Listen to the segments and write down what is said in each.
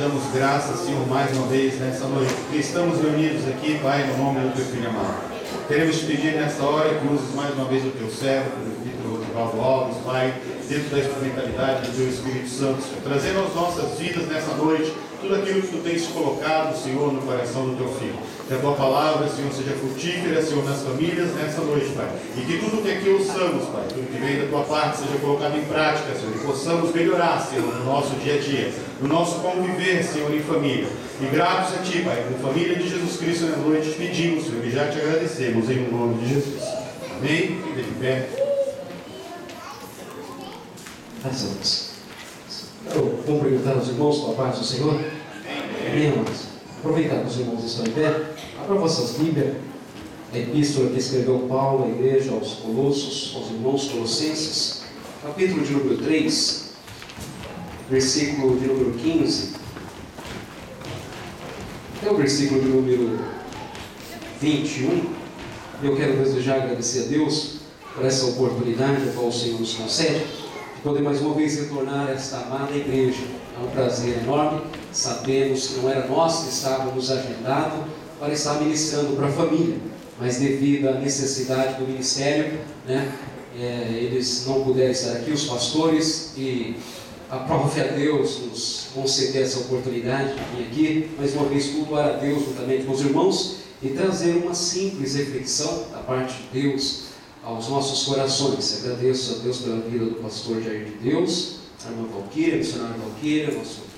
damos graças, Senhor, mais uma vez nessa noite, porque estamos reunidos aqui, Pai, no nome do Teu Filho amado. Queremos te pedir nessa hora que uses mais uma vez o Teu servo, o Vitor Rosivaldo Alves, Pai, dentro da instrumentalidade do Teu Espírito Santo, Senhor, trazendo às nossas vidas nessa noite tudo aquilo que Tu tens colocado, Senhor, no coração do Teu Filho. Que a Tua palavra, Senhor, seja frutífera, Senhor, nas famílias nessa noite, Pai. E que tudo que aqui ouçamos, Pai, tudo que vem da Tua parte seja colocado em prática, Senhor, e possamos melhorar, Senhor, no nosso dia a dia, no nosso conviver, Senhor, em família. E gratos a Ti, Pai, com a família de Jesus Cristo nessa noite, te pedimos, Senhor, e já te agradecemos em nome de Jesus. Amém? Fica de pé. Graças. Quero cumprimentar os irmãos com a paz do Senhor. Amém, amados. Aproveitar que os irmãos estão em pé. Abra vossas Bíblias. A epístola que escreveu Paulo à igreja, aos Colossos, aos irmãos colossenses. Capítulo de número 3, versículo de número 15. Até o versículo de número 21. Eu quero desejar agradecer a Deus por essa oportunidade a qual o Senhor nos concede, de poder mais uma vez retornar a esta amada igreja. É um prazer enorme. Sabemos que não era nós que estávamos agendados para estar ministrando para a família, mas devido à necessidade do ministério, eles não puderam estar aqui, os pastores, e aprove a Deus nos conceder essa oportunidade de vir aqui, mais uma vez cultuar a Deus juntamente com os irmãos e trazer uma simples reflexão da parte de Deus aos nossos corações. Agradeço a Deus pela vida do pastor Jair de Deus, a irmã Valquíria, a missionária Valquíria, nosso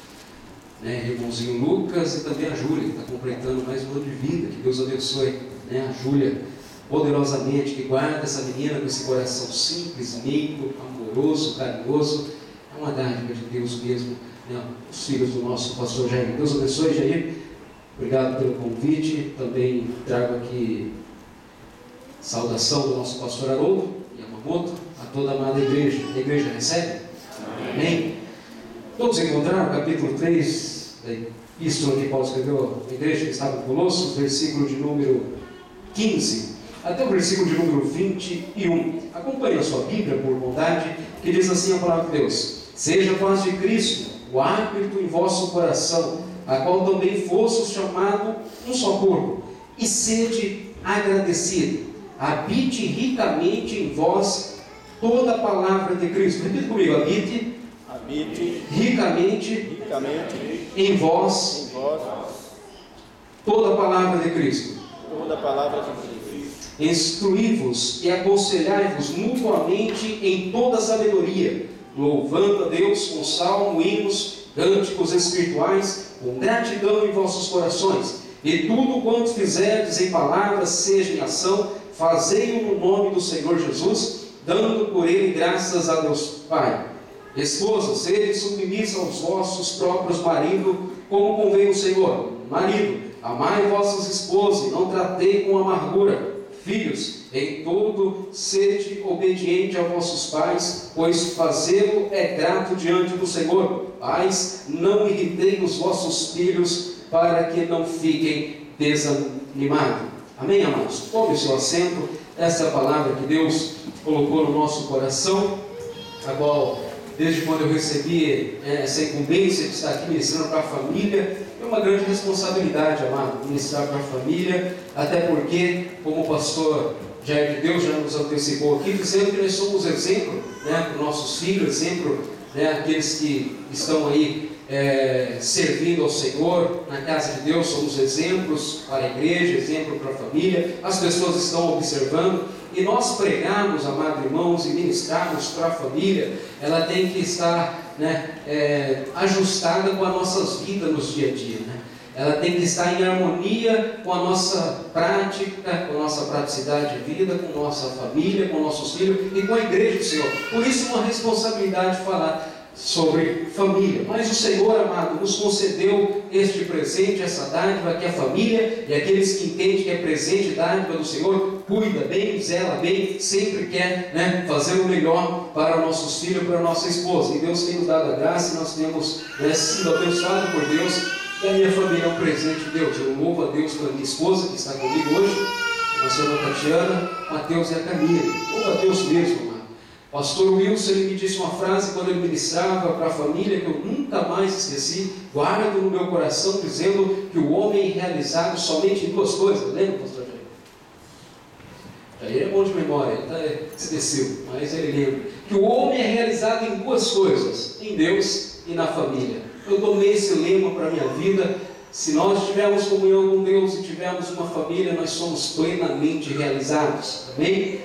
irmãozinho Lucas, e também a Júlia, que está completando mais um ano de vida. Que Deus abençoe a Júlia poderosamente, que guarda essa menina com esse coração simples, meigo, amoroso, carinhoso. É uma dádiva de Deus mesmo, os filhos do nosso pastor Jair. Deus abençoe, Jair. Obrigado pelo convite. Também trago aqui saudação do nosso pastor Haroldo Yamamoto, a toda a amada igreja. A igreja recebe? Amém? Todos encontraram o capítulo 3 da epístola que Paulo escreveu à igreja que estava em Colossos, versículo de número 15 até o versículo de número 21. Acompanhe a sua Bíblia por bondade, que diz assim a palavra de Deus: seja a paz de Cristo o árbitro em vosso coração, a qual também fostes chamado um só corpo, e sede agradecido. Habite ricamente em vós toda a palavra de Cristo. Repita comigo: habite ricamente em vós toda a palavra de Cristo. Instruí-vos e aconselhai-vos mutuamente em toda sabedoria, louvando a Deus com salmos, hinos, cânticos espirituais, com gratidão em vossos corações. E tudo quanto fizerdes em palavras, seja em ação, fazei-o no nome do Senhor Jesus, dando por ele graças a Deus Pai. Esposas, sede submissas aos vossos próprios maridos, como convém o Senhor. Marido, amai vossas esposas, e não tratei com amargura. Filhos, em tudo sede obediente a vossos pais, pois fazê-lo é grato diante do Senhor. Pais, não irritei os vossos filhos, para que não fiquem desanimados. Amém, amados? Tome o seu assento. Essa é a palavra que Deus colocou no nosso coração, a qual, desde quando eu recebi essa incumbência de estar aqui ministrando para a família, é uma grande responsabilidade, amado, ministrar para a família, até porque, como o pastor Jair de Deus já nos antecipou aqui, dizendo que nós somos exemplo para os nossos filhos, exemplo aqueles que estão aí servindo ao Senhor na casa de Deus, somos exemplos para a igreja, exemplo para a família, as pessoas estão observando, e nós pregarmos, amados irmãos, e ministrarmos para a família, ela tem que estar ajustada com as nossas vidas nos dia a dia, ela tem que estar em harmonia com a nossa prática, com a nossa praticidade de vida, com a nossa família, com nossos filhos e com a igreja do Senhor. Por isso é uma responsabilidade falar sobre família, mas o Senhor, amado, nos concedeu este presente, essa dádiva, que a família e aqueles que entendem que é presente, dádiva do Senhor, cuida bem, zela bem, sempre quer fazer o melhor para nossos filhos, para a nossa esposa, e Deus tem nos dado a graça, e nós temos sido abençoados por Deus, e a minha família é um presente de Deus. Eu louvo a Deus pela minha esposa, que está comigo hoje, a nossa irmã Tatiana, Mateus e a Camila. Louvo a Deus mesmo, amado, Pastor Wilson, ele me disse uma frase quando ele ministrava para a família que eu nunca mais esqueci, guardo no meu coração, dizendo que o homem é realizado somente em duas coisas. Lembra, pastor Jair? Jair é bom de memória, ele esqueceu, mas ele lembra. Que o homem é realizado em duas coisas, em Deus e na família. Eu tomei esse lema para a minha vida. Se nós tivermos comunhão com Deus e tivermos uma família, nós somos plenamente realizados. Amém?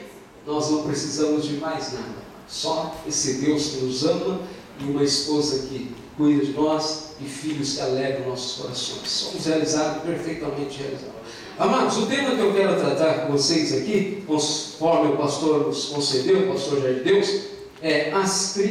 Nós não precisamos de mais nada. Só esse Deus que nos ama e uma esposa que cuida de nós e filhos que alegram nossos corações. Somos realizados, perfeitamente realizados. Amados, o tema que eu quero tratar com vocês aqui, conforme o pastor nos concedeu, o pastor Jair Deus, é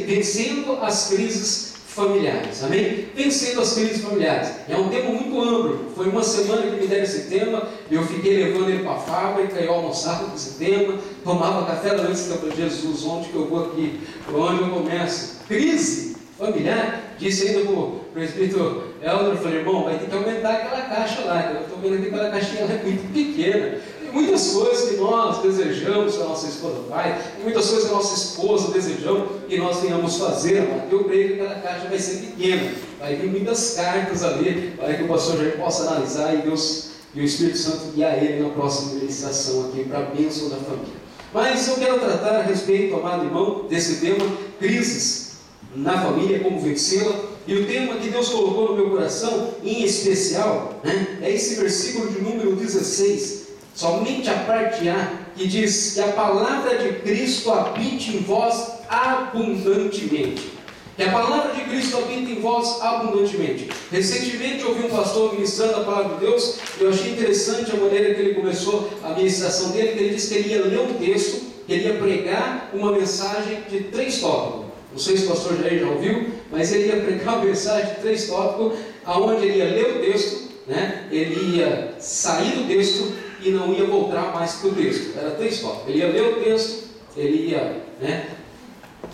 vencendo as crises familiares, amém? Vencendo as crises familiares. É um tema muito amplo. Foi uma semana que me deram esse tema, eu fiquei levando ele para a fábrica, eu almoçava com esse tema, tomava café da noite, eu falei, Jesus, onde que eu vou aqui? Por onde eu começo? Crise familiar? Disse ainda para o presbítero Helder, eu falei, irmão, vai ter que aumentar aquela caixa lá, eu estou vendo que aquela caixinha é muito pequena. Tem muitas coisas que nós desejamos que a nossa esposa faz, tem muitas coisas que a nossa esposa desejamos que nós venhamos fazer, mas eu creio que aquela caixa vai ser pequena, vai vir muitas cartas ali, para que o pastor Jair possa analisar e Deus e o Espírito Santo guiar ele na próxima ministração aqui para a bênção da família. Mas eu quero tratar a respeito, amado irmão, desse tema, crises na família, como vencê-la. E o tema que Deus colocou no meu coração, em especial, é esse versículo de número 16, somente a parte A, que diz que a palavra de Cristo habite em vós abundantemente. Que a palavra de Cristo habite em vós abundantemente. Recentemente eu ouvi um pastor ministrando a palavra de Deus, e eu achei interessante a maneira que ele começou a ministração dele, que ele disse que ele ia ler um texto, que ele ia pregar uma mensagem de 3 tópicos. Não sei se o pastor Jair já ouviu, mas ele ia pregar uma mensagem de 3 tópicos, aonde ele ia ler o texto, ele ia sair do texto e não ia voltar mais para o texto. Era 3 tópicos. Ele ia ler o texto, ele ia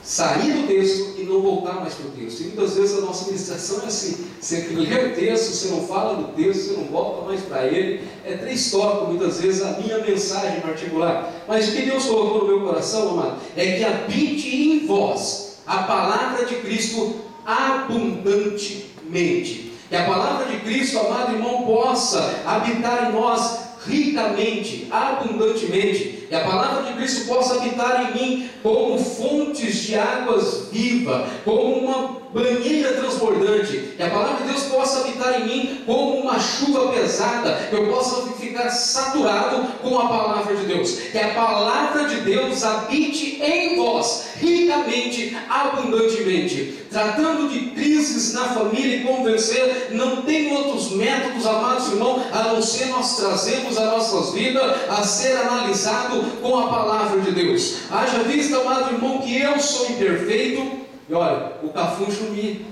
sair do texto e não voltar mais para o texto. E muitas vezes a nossa ministração é assim: você lê o texto, você não fala do texto, você não volta mais para ele. É 3 tópicos, muitas vezes, a minha mensagem particular. Mas o que Deus colocou no meu coração, amado, é que habite em vós a palavra de Cristo abundantemente. Que a palavra de Cristo, amado irmão, possa habitar em nós ricamente, abundantemente. Que a palavra de Cristo possa habitar em mim como fontes de águas vivas, como uma banheira transbordante. Que a palavra de Deus possa habitar em mim como uma chuva pesada, que eu possa ficar saturado com a palavra de Deus. Que a palavra de Deus habite em vós ricamente, abundantemente. Tratando de crises na família e como vencer, não tem outros métodos, amados irmãos, a não ser nós trazemos as nossas vidas a ser analisado com a palavra de Deus. Haja vista, amado irmão, que eu sou imperfeito. E olha, o cafuncho me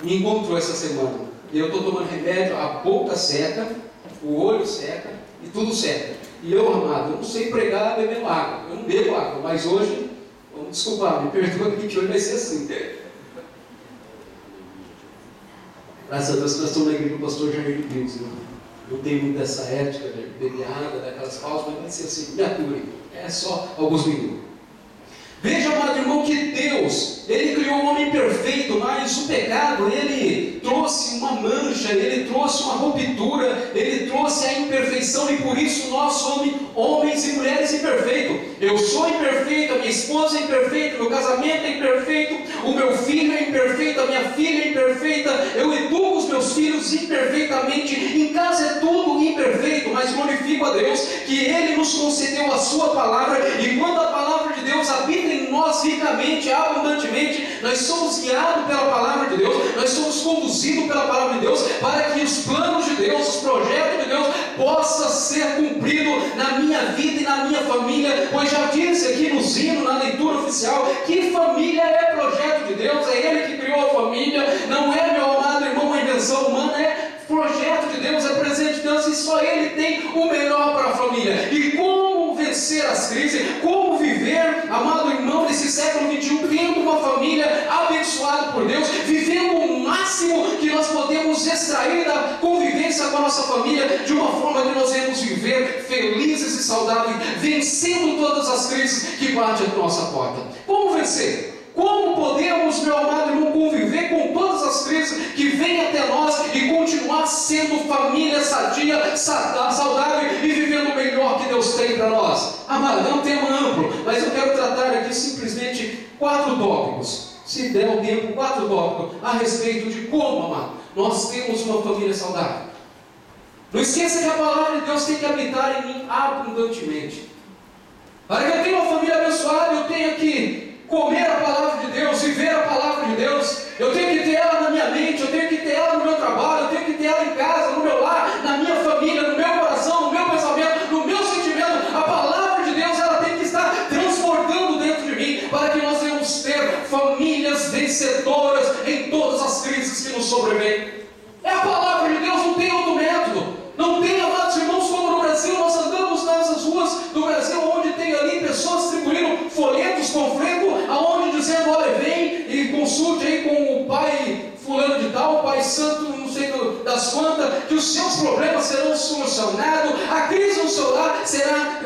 encontrou essa semana. E eu estou tomando remédio, a boca seca, o olho seca e tudo seca. E eu, amado, eu não sei pregar bebendo água. Eu não bebo água, mas hoje, vamos desculpar, me perdoa que hoje vai ser assim. Graças a Deus que nós estamos na igreja do pastor Jair de Deus. Não tem muito dessa ética de beber água, daquelas pausas, mas vai ser assim, me ature. É só alguns minutos. Veja, amado irmão, que Deus, Ele criou um homem perfeito, mas o pecado, ele trouxe uma mancha, ele trouxe uma ruptura, ele trouxe a imperfeição, e por isso nós somos homens e mulheres imperfeitos. Eu sou imperfeito, a minha esposa é imperfeita, meu casamento é imperfeito, o meu filho é imperfeito, a minha filha é imperfeita, eu educo os meus filhos imperfeitamente, em casa é tudo imperfeito, mas glorifico a Deus que Ele nos concedeu a sua palavra, e quando a palavra de Deus habita em nós ricamente, abundantemente, nós somos guiados pela palavra de Deus, nós somos conduzidos pela palavra de Deus, para que os planos de Deus, os projetos de Deus, possam ser cumpridos na minha vida e na minha família, pois já disse aqui nos hinos, na leitura oficial, que família é projeto de Deus, é Ele que criou a família, não é, meu amado irmão, uma invenção humana, é projeto de Deus, é presente de Deus, e só Ele tem o melhor para a família. E como vencer as crises, como viver, amado irmão, nesse século XXI, tendo uma família abençoada por Deus, vivendo o máximo que nós podemos extrair da convivência com a nossa família de uma forma que nós iremos viver felizes e saudáveis, vencendo todas as crises que batem à nossa porta. Como vencer? Como podemos, meu amado irmão, conviver com todas as crises que vêm até nós e continuar sendo família sadia, saudável e vivendo o melhor que Deus tem para nós? Amado, é um tema amplo, mas eu quero tratar aqui simplesmente 4 tópicos. Se der o tempo, 4 tópicos a respeito de como, amado, nós temos uma família saudável. Não esqueça que a palavra de Deus tem que habitar em mim abundantemente. Para que eu tenha uma família abençoada, eu tenho que comer a palavra de Deus, viver a palavra de Deus. Eu tenho que ter ela na minha mente, eu tenho que ter ela no meu trabalho, eu tenho que ter ela em casa, no meu lar, na minha família, no meu coração, no meu pensamento, no meu sentimento. A palavra de Deus, ela tem que estar transbordando dentro de mim, para que nós venhamos ter famílias vencedoras em todas as crises que nos sobrevêm. É a palavra de Deus, não tem outro método. Não tem, amados irmãos, como no Brasil, nós andamos nas ruas do Brasil, onde tem ali pessoas distribuindo folhetos, panfleto, aonde dizendo, olha, vem e consulte aí com o pai fulano de tal, o pai santo, não sei das quantas, que os seus problemas serão solucionados, a crise no seu lar será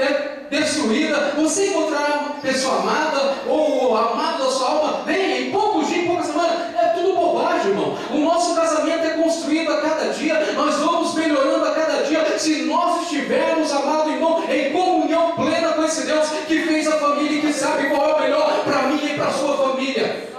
destruída, você encontrará uma pessoa amada, ou amado da sua alma, vem, em poucos dias, em poucas semanas, é tudo bobagem, irmão. O nosso casamento é construído a cada dia, nós vamos melhorando a cada dia, se nós estivermos, amado irmão, em comunhão plena com esse Deus que fez a família e que sabe qual é o melhor para mim e para a sua família.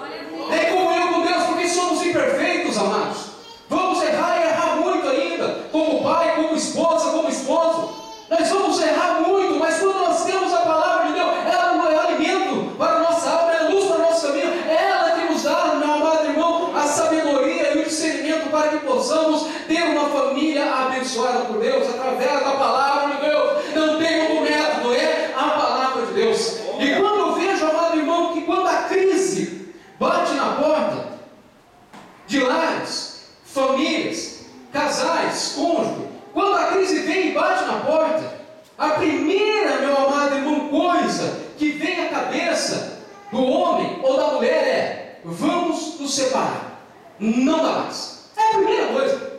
Em comunhão com Deus, porque somos imperfeitos, amados. Vamos errar e errar muito ainda, como pai, como esposa, como esposo. Nós vamos errar muito, mas quando nós temos a palavra de Deus, ela é alimento para a nossa alma, é luz para o nosso caminho, é ela que nos dá, meu amado irmão, a sabedoria e o discernimento para que possamos ter uma família abençoada por Deus, através da palavra de Deus. Não tem outro método, é a palavra de Deus. E quando eu vejo, amado irmão, que quando a crise bate na porta de lares, famílias, casais, cônjuges, quando a crise vem e bate na porta, a primeira, meu amado irmão, coisa que vem à cabeça do homem ou da mulher é: vamos nos separar, não dá mais. É a primeira coisa.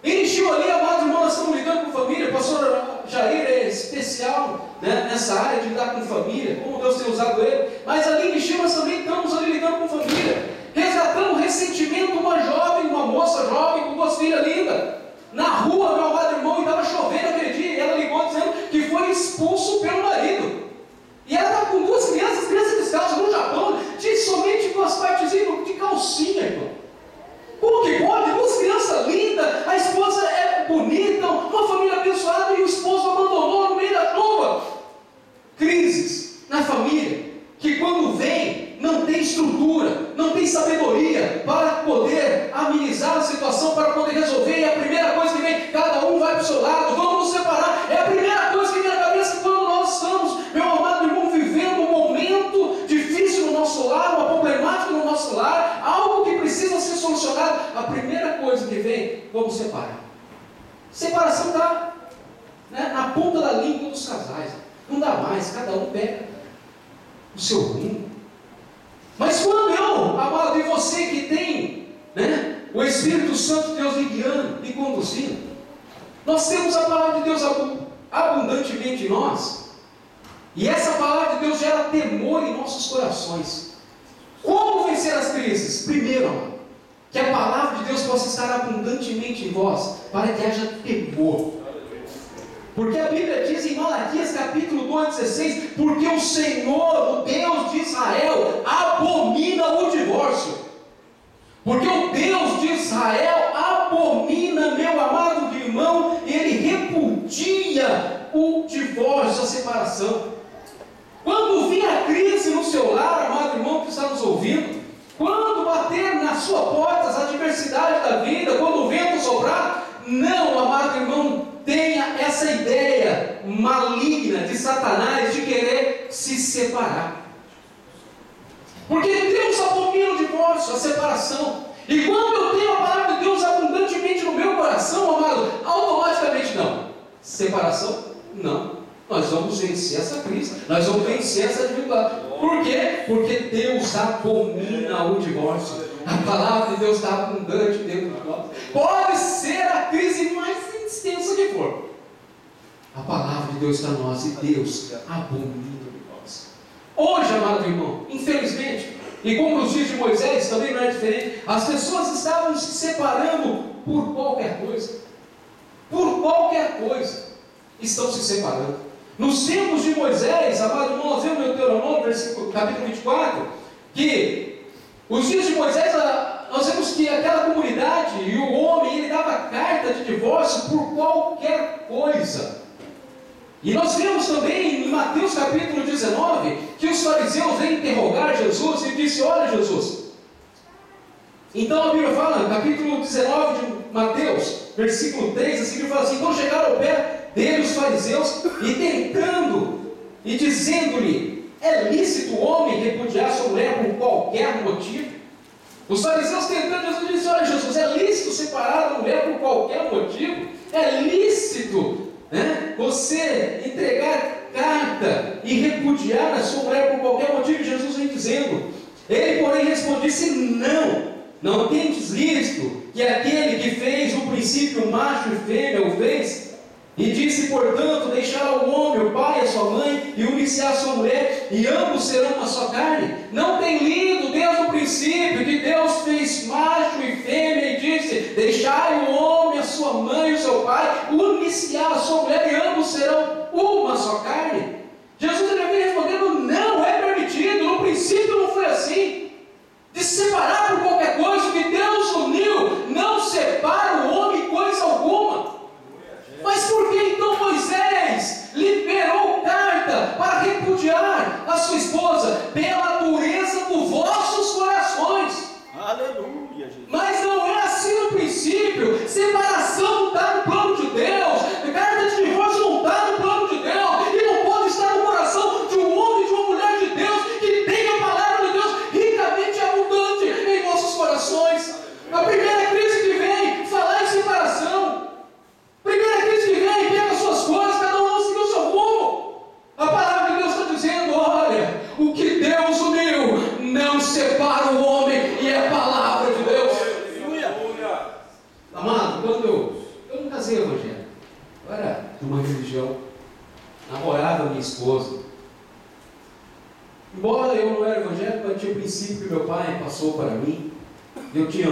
Iniciou ali, amado irmão, nós estamos lidando com família. O pastor Jair é especial, né, nessa área de lidar com família, como Deus tem usado ele. Mas ali em Chile nós também estamos ali lidando com família. Resgatamos recentemente uma jovem, uma moça jovem com 2 filhas lindas, na rua, meu amado irmão, e estava chovendo aquele dia, e ela ligou dizendo que foi expulso pelo marido. E ela estava com 2 crianças descalças no Japão, somente com as partezinhas de calcinha, irmão. Como que pode? 2 crianças lindas, a esposa é bonita, uma família abençoada, e o esposo abandonou no meio da chuva. Crises na família, que quando vem, não tem estrutura, não tem sabedoria para poder amenizar a situação, para poder resolver. E a primeira coisa que vem, cada um vai para o seu lado, vamos nos separar. É a primeira coisa que vem na cabeça quando nós estamos, meu amado irmão, vivendo um momento difícil no nosso lar, uma problemática no nosso lar, algo que precisa ser solucionado. A primeira coisa que vem, vamos separar. Separação está, né, na ponta da língua dos casais. Não dá mais, cada um pega o seu rumo. Mas quando eu, amado, e você que tem, né, o Espírito Santo de Deus lhe guiando, lhe conduzindo, nós temos a palavra de Deus abundantemente em nós, e essa palavra de Deus gera temor em nossos corações. Como vencer as crises? Primeiro, amado, que a palavra de Deus possa estar abundantemente em vós, para que haja temor. Porque a Bíblia diz em Malaquias capítulo 2:16, porque o Senhor, o Deus de Israel, abomina o divórcio. Porque o Deus de Israel abomina, meu amado irmão, ele repudia o divórcio, a separação. Quando vir a crise no seu lar, amado irmão que está nos ouvindo, quando bater na sua porta as adversidades da vida, quando o vento soprar, não, amado irmão, tenha essa ideia maligna de Satanás de querer se separar. Porque Deus abomina o divórcio, a separação. E quando eu tenho a palavra de Deus abundantemente no meu coração, amado, automaticamente não. Separação? Não. Nós vamos vencer essa crise, nós vamos vencer essa dificuldade. Por quê? Porque Deus abomina o divórcio. A palavra de Deus está abundante dentro de nós. Pode ser a crise mais Deus está nós e Deus abomina de nós. Hoje, amado irmão, infelizmente, e como nos dias de Moisés também não é diferente, as pessoas estavam se separando por qualquer coisa. Por qualquer coisa estão se separando. Nos tempos de Moisés, amado irmão, nós vemos no Deuteronômio, capítulo 24, que os dias de Moisés, nós vemos que aquela comunidade e o homem, ele dava carta de divórcio por qualquer coisa. E nós vemos também em Mateus capítulo 19, que os fariseus vêm interrogar Jesus e disse: olha Jesus, então a Bíblia fala, capítulo 19 de Mateus, versículo 3, assim, ele fala assim: então chegaram ao pé dele os fariseus, e tentando, e dizendo-lhe: é lícito o homem repudiar sua mulher por qualquer motivo? Os fariseus tentando, Jesus disse: olha Jesus, é lícito separar a mulher por qualquer motivo? É lícito, né, você entregar carta e repudiar a sua mulher por qualquer motivo? Jesus vem dizendo. Ele, porém, respondisse: não tendes visto que aquele que fez no princípio macho e fêmea o fez? E disse, portanto, deixará o homem, o pai, a sua mãe, e unir-se à sua mulher, e ambos serão uma só carne? Não tem lido desde o princípio que Deus fez macho e fêmea, e disse: deixai o homem, a sua mãe e o seu pai, unir-se à sua mulher, e ambos serão uma só carne? Jesus ele vem respondendo: não é permitido, no princípio não foi assim, de separar por qualquer coisa. O que Deus uniu, não separa o homem coisa alguma. Mas por que então Moisés liberou carta para repudiar a sua esposa? Pela dureza dos vossos corações. Aleluia, Jesus. Mas não é assim no princípio. Separação não está no plano de Deus. Carta de divórcio não está no plano de Deus. E não pode estar no coração de um homem e de uma mulher de Deus que tem a palavra de Deus ricamente abundante em nossos corações. A primeira crise que vem, falar em separação. Primeira crise que vem, pega as suas coisas, cada um seguiu o seu rumo. A palavra de Deus está dizendo: olha, o que Deus uniu, não separa o homem, e é a palavra de Deus. Amado, quando eu não casei evangélico, eu era de uma religião, namorava minha esposa. Embora eu não era evangélico, mas tinha o princípio que meu pai passou para mim. Eu tinha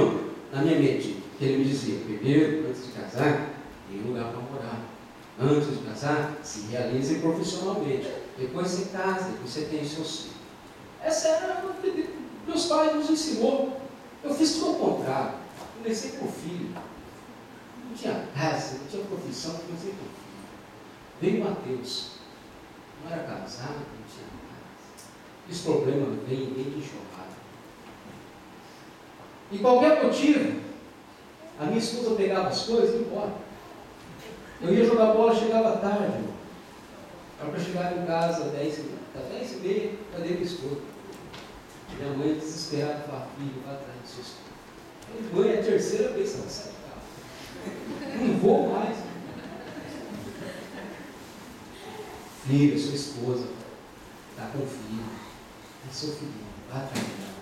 na minha mente que ele me dizia: primeiro, antes de casar, tem lugar para morar. Antes de casar, se realize profissionalmente. Depois você casa, depois você tem seus filhos. Essa era o que meus pais nos ensinou. Eu fiz tudo ao contrário. Comecei por filho. Não tinha casa, não tinha profissão, comecei por filho. Veio Mateus. Não era casado, não tinha casa. Esse problema vem de enxurrada. E qualquer motivo, a minha esposa pegava as coisas e ia embora. Eu ia jogar bola, chegava tarde. Era para chegar em casa 10h30, cadê minha esposa? Minha mãe desesperada falava: filho, vai atrás do seu esposa. Mãe, é a terceira vez que ela sai de casa. Não vou mais. Filho, sua esposa está com filho. É seu filho, vai atrás dela.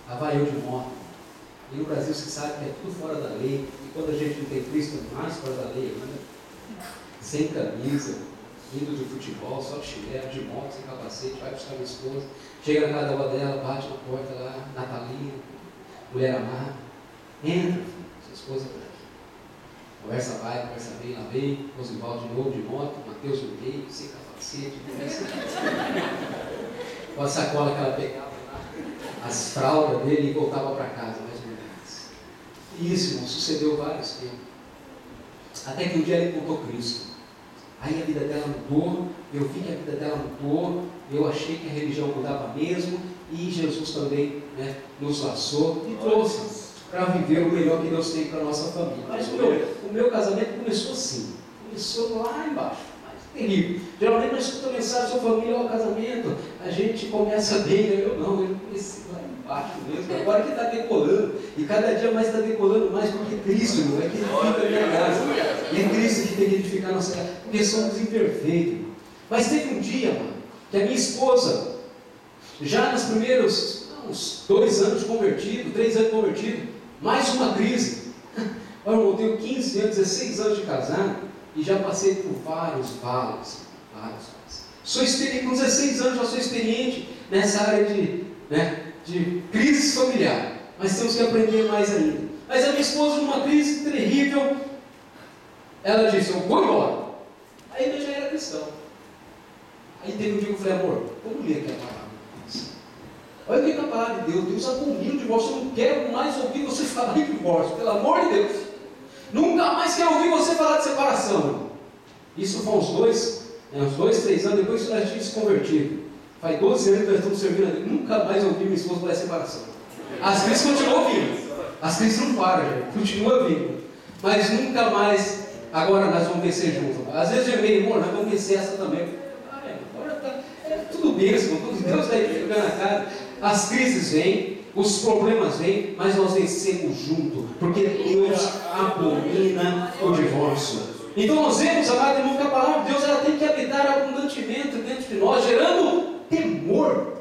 Lá vai eu de moto. E no Brasil você sabe que é tudo fora da lei. E quando a gente não tem Cristo, é mais fora da lei ainda. Sem camisa, indo de futebol, só de chinelo, de moto, sem capacete, vai buscar minha esposa. Chega na casa da avó dela, bate na porta lá, Natalina, mulher amada. Entra, filho, sua esposa está aqui. Conversa vai, conversa vem, lá vem, Rosivaldo de novo de moto, Mateus no meio, sem capacete, com a sacola que ela pegava lá, as fraldas dele, e voltava para casa mais uma vez. E isso, irmão, sucedeu vários tempos. Até que um dia ele contou Cristo. Aí a vida dela mudou, eu vi que a vida dela mudou, eu achei que a religião mudava mesmo, e Jesus também, né, nos laçou e trouxe para viver o melhor que Deus tem para a nossa família. Mas o meu casamento começou assim, começou lá embaixo, mas terrível. Geralmente nós escutamos mensagem: sua família é o casamento, a gente começa bem, eu comecei lá embaixo mesmo, agora que está decolando, e cada dia mais está decolando mais, porque Cristo, irmão, é que edifica a minha casa, e é Cristo que tem que edificar a nossa casa, porque somos imperfeitos. Mas teve um dia, mano, que a minha esposa, já nos primeiros uns 2 anos de convertido, 3 anos de convertido, mais uma crise. Olha, irmão, eu tenho 15 anos, 16 anos de casado, e já passei por vários vales. Sou experiente, com 16 anos já sou experiente nessa área de crise familiar. Mas temos que aprender mais ainda. Mas a minha esposa, numa crise terrível, ela disse: eu vou embora. Aí eu já era cristão. Aí teve um dia que eu falei: amor, vamos ler aqui a palavra de Deus. Olha o que é a palavra de Deus. Deus abomina o divórcio. Eu não quero mais ouvir você falar de divórcio, pelo amor de Deus. Nunca mais quero ouvir você falar de separação. Isso foi uns 2, 3 anos depois que nós tínhamos se convertido. Faz 12 anos que nós estamos servindo a Deus. Nunca mais ouvi minha esposa falar de separação. As crises continuam vindo. As crises não param, gente. Continua vindo. Mas nunca mais. Agora nós vamos vencer juntos. Às vezes eu meio, amor, nós vamos vencer essa também. Agora tá, tudo mesmo. Deus está edificando a casa. As crises vêm, os problemas vêm, mas nós vencemos junto. Porque Deus abomina o divórcio. Então nós vemos, amado irmão, que a palavra de Deus ela tem que habitar abundantemente dentro de nós, gerando temor.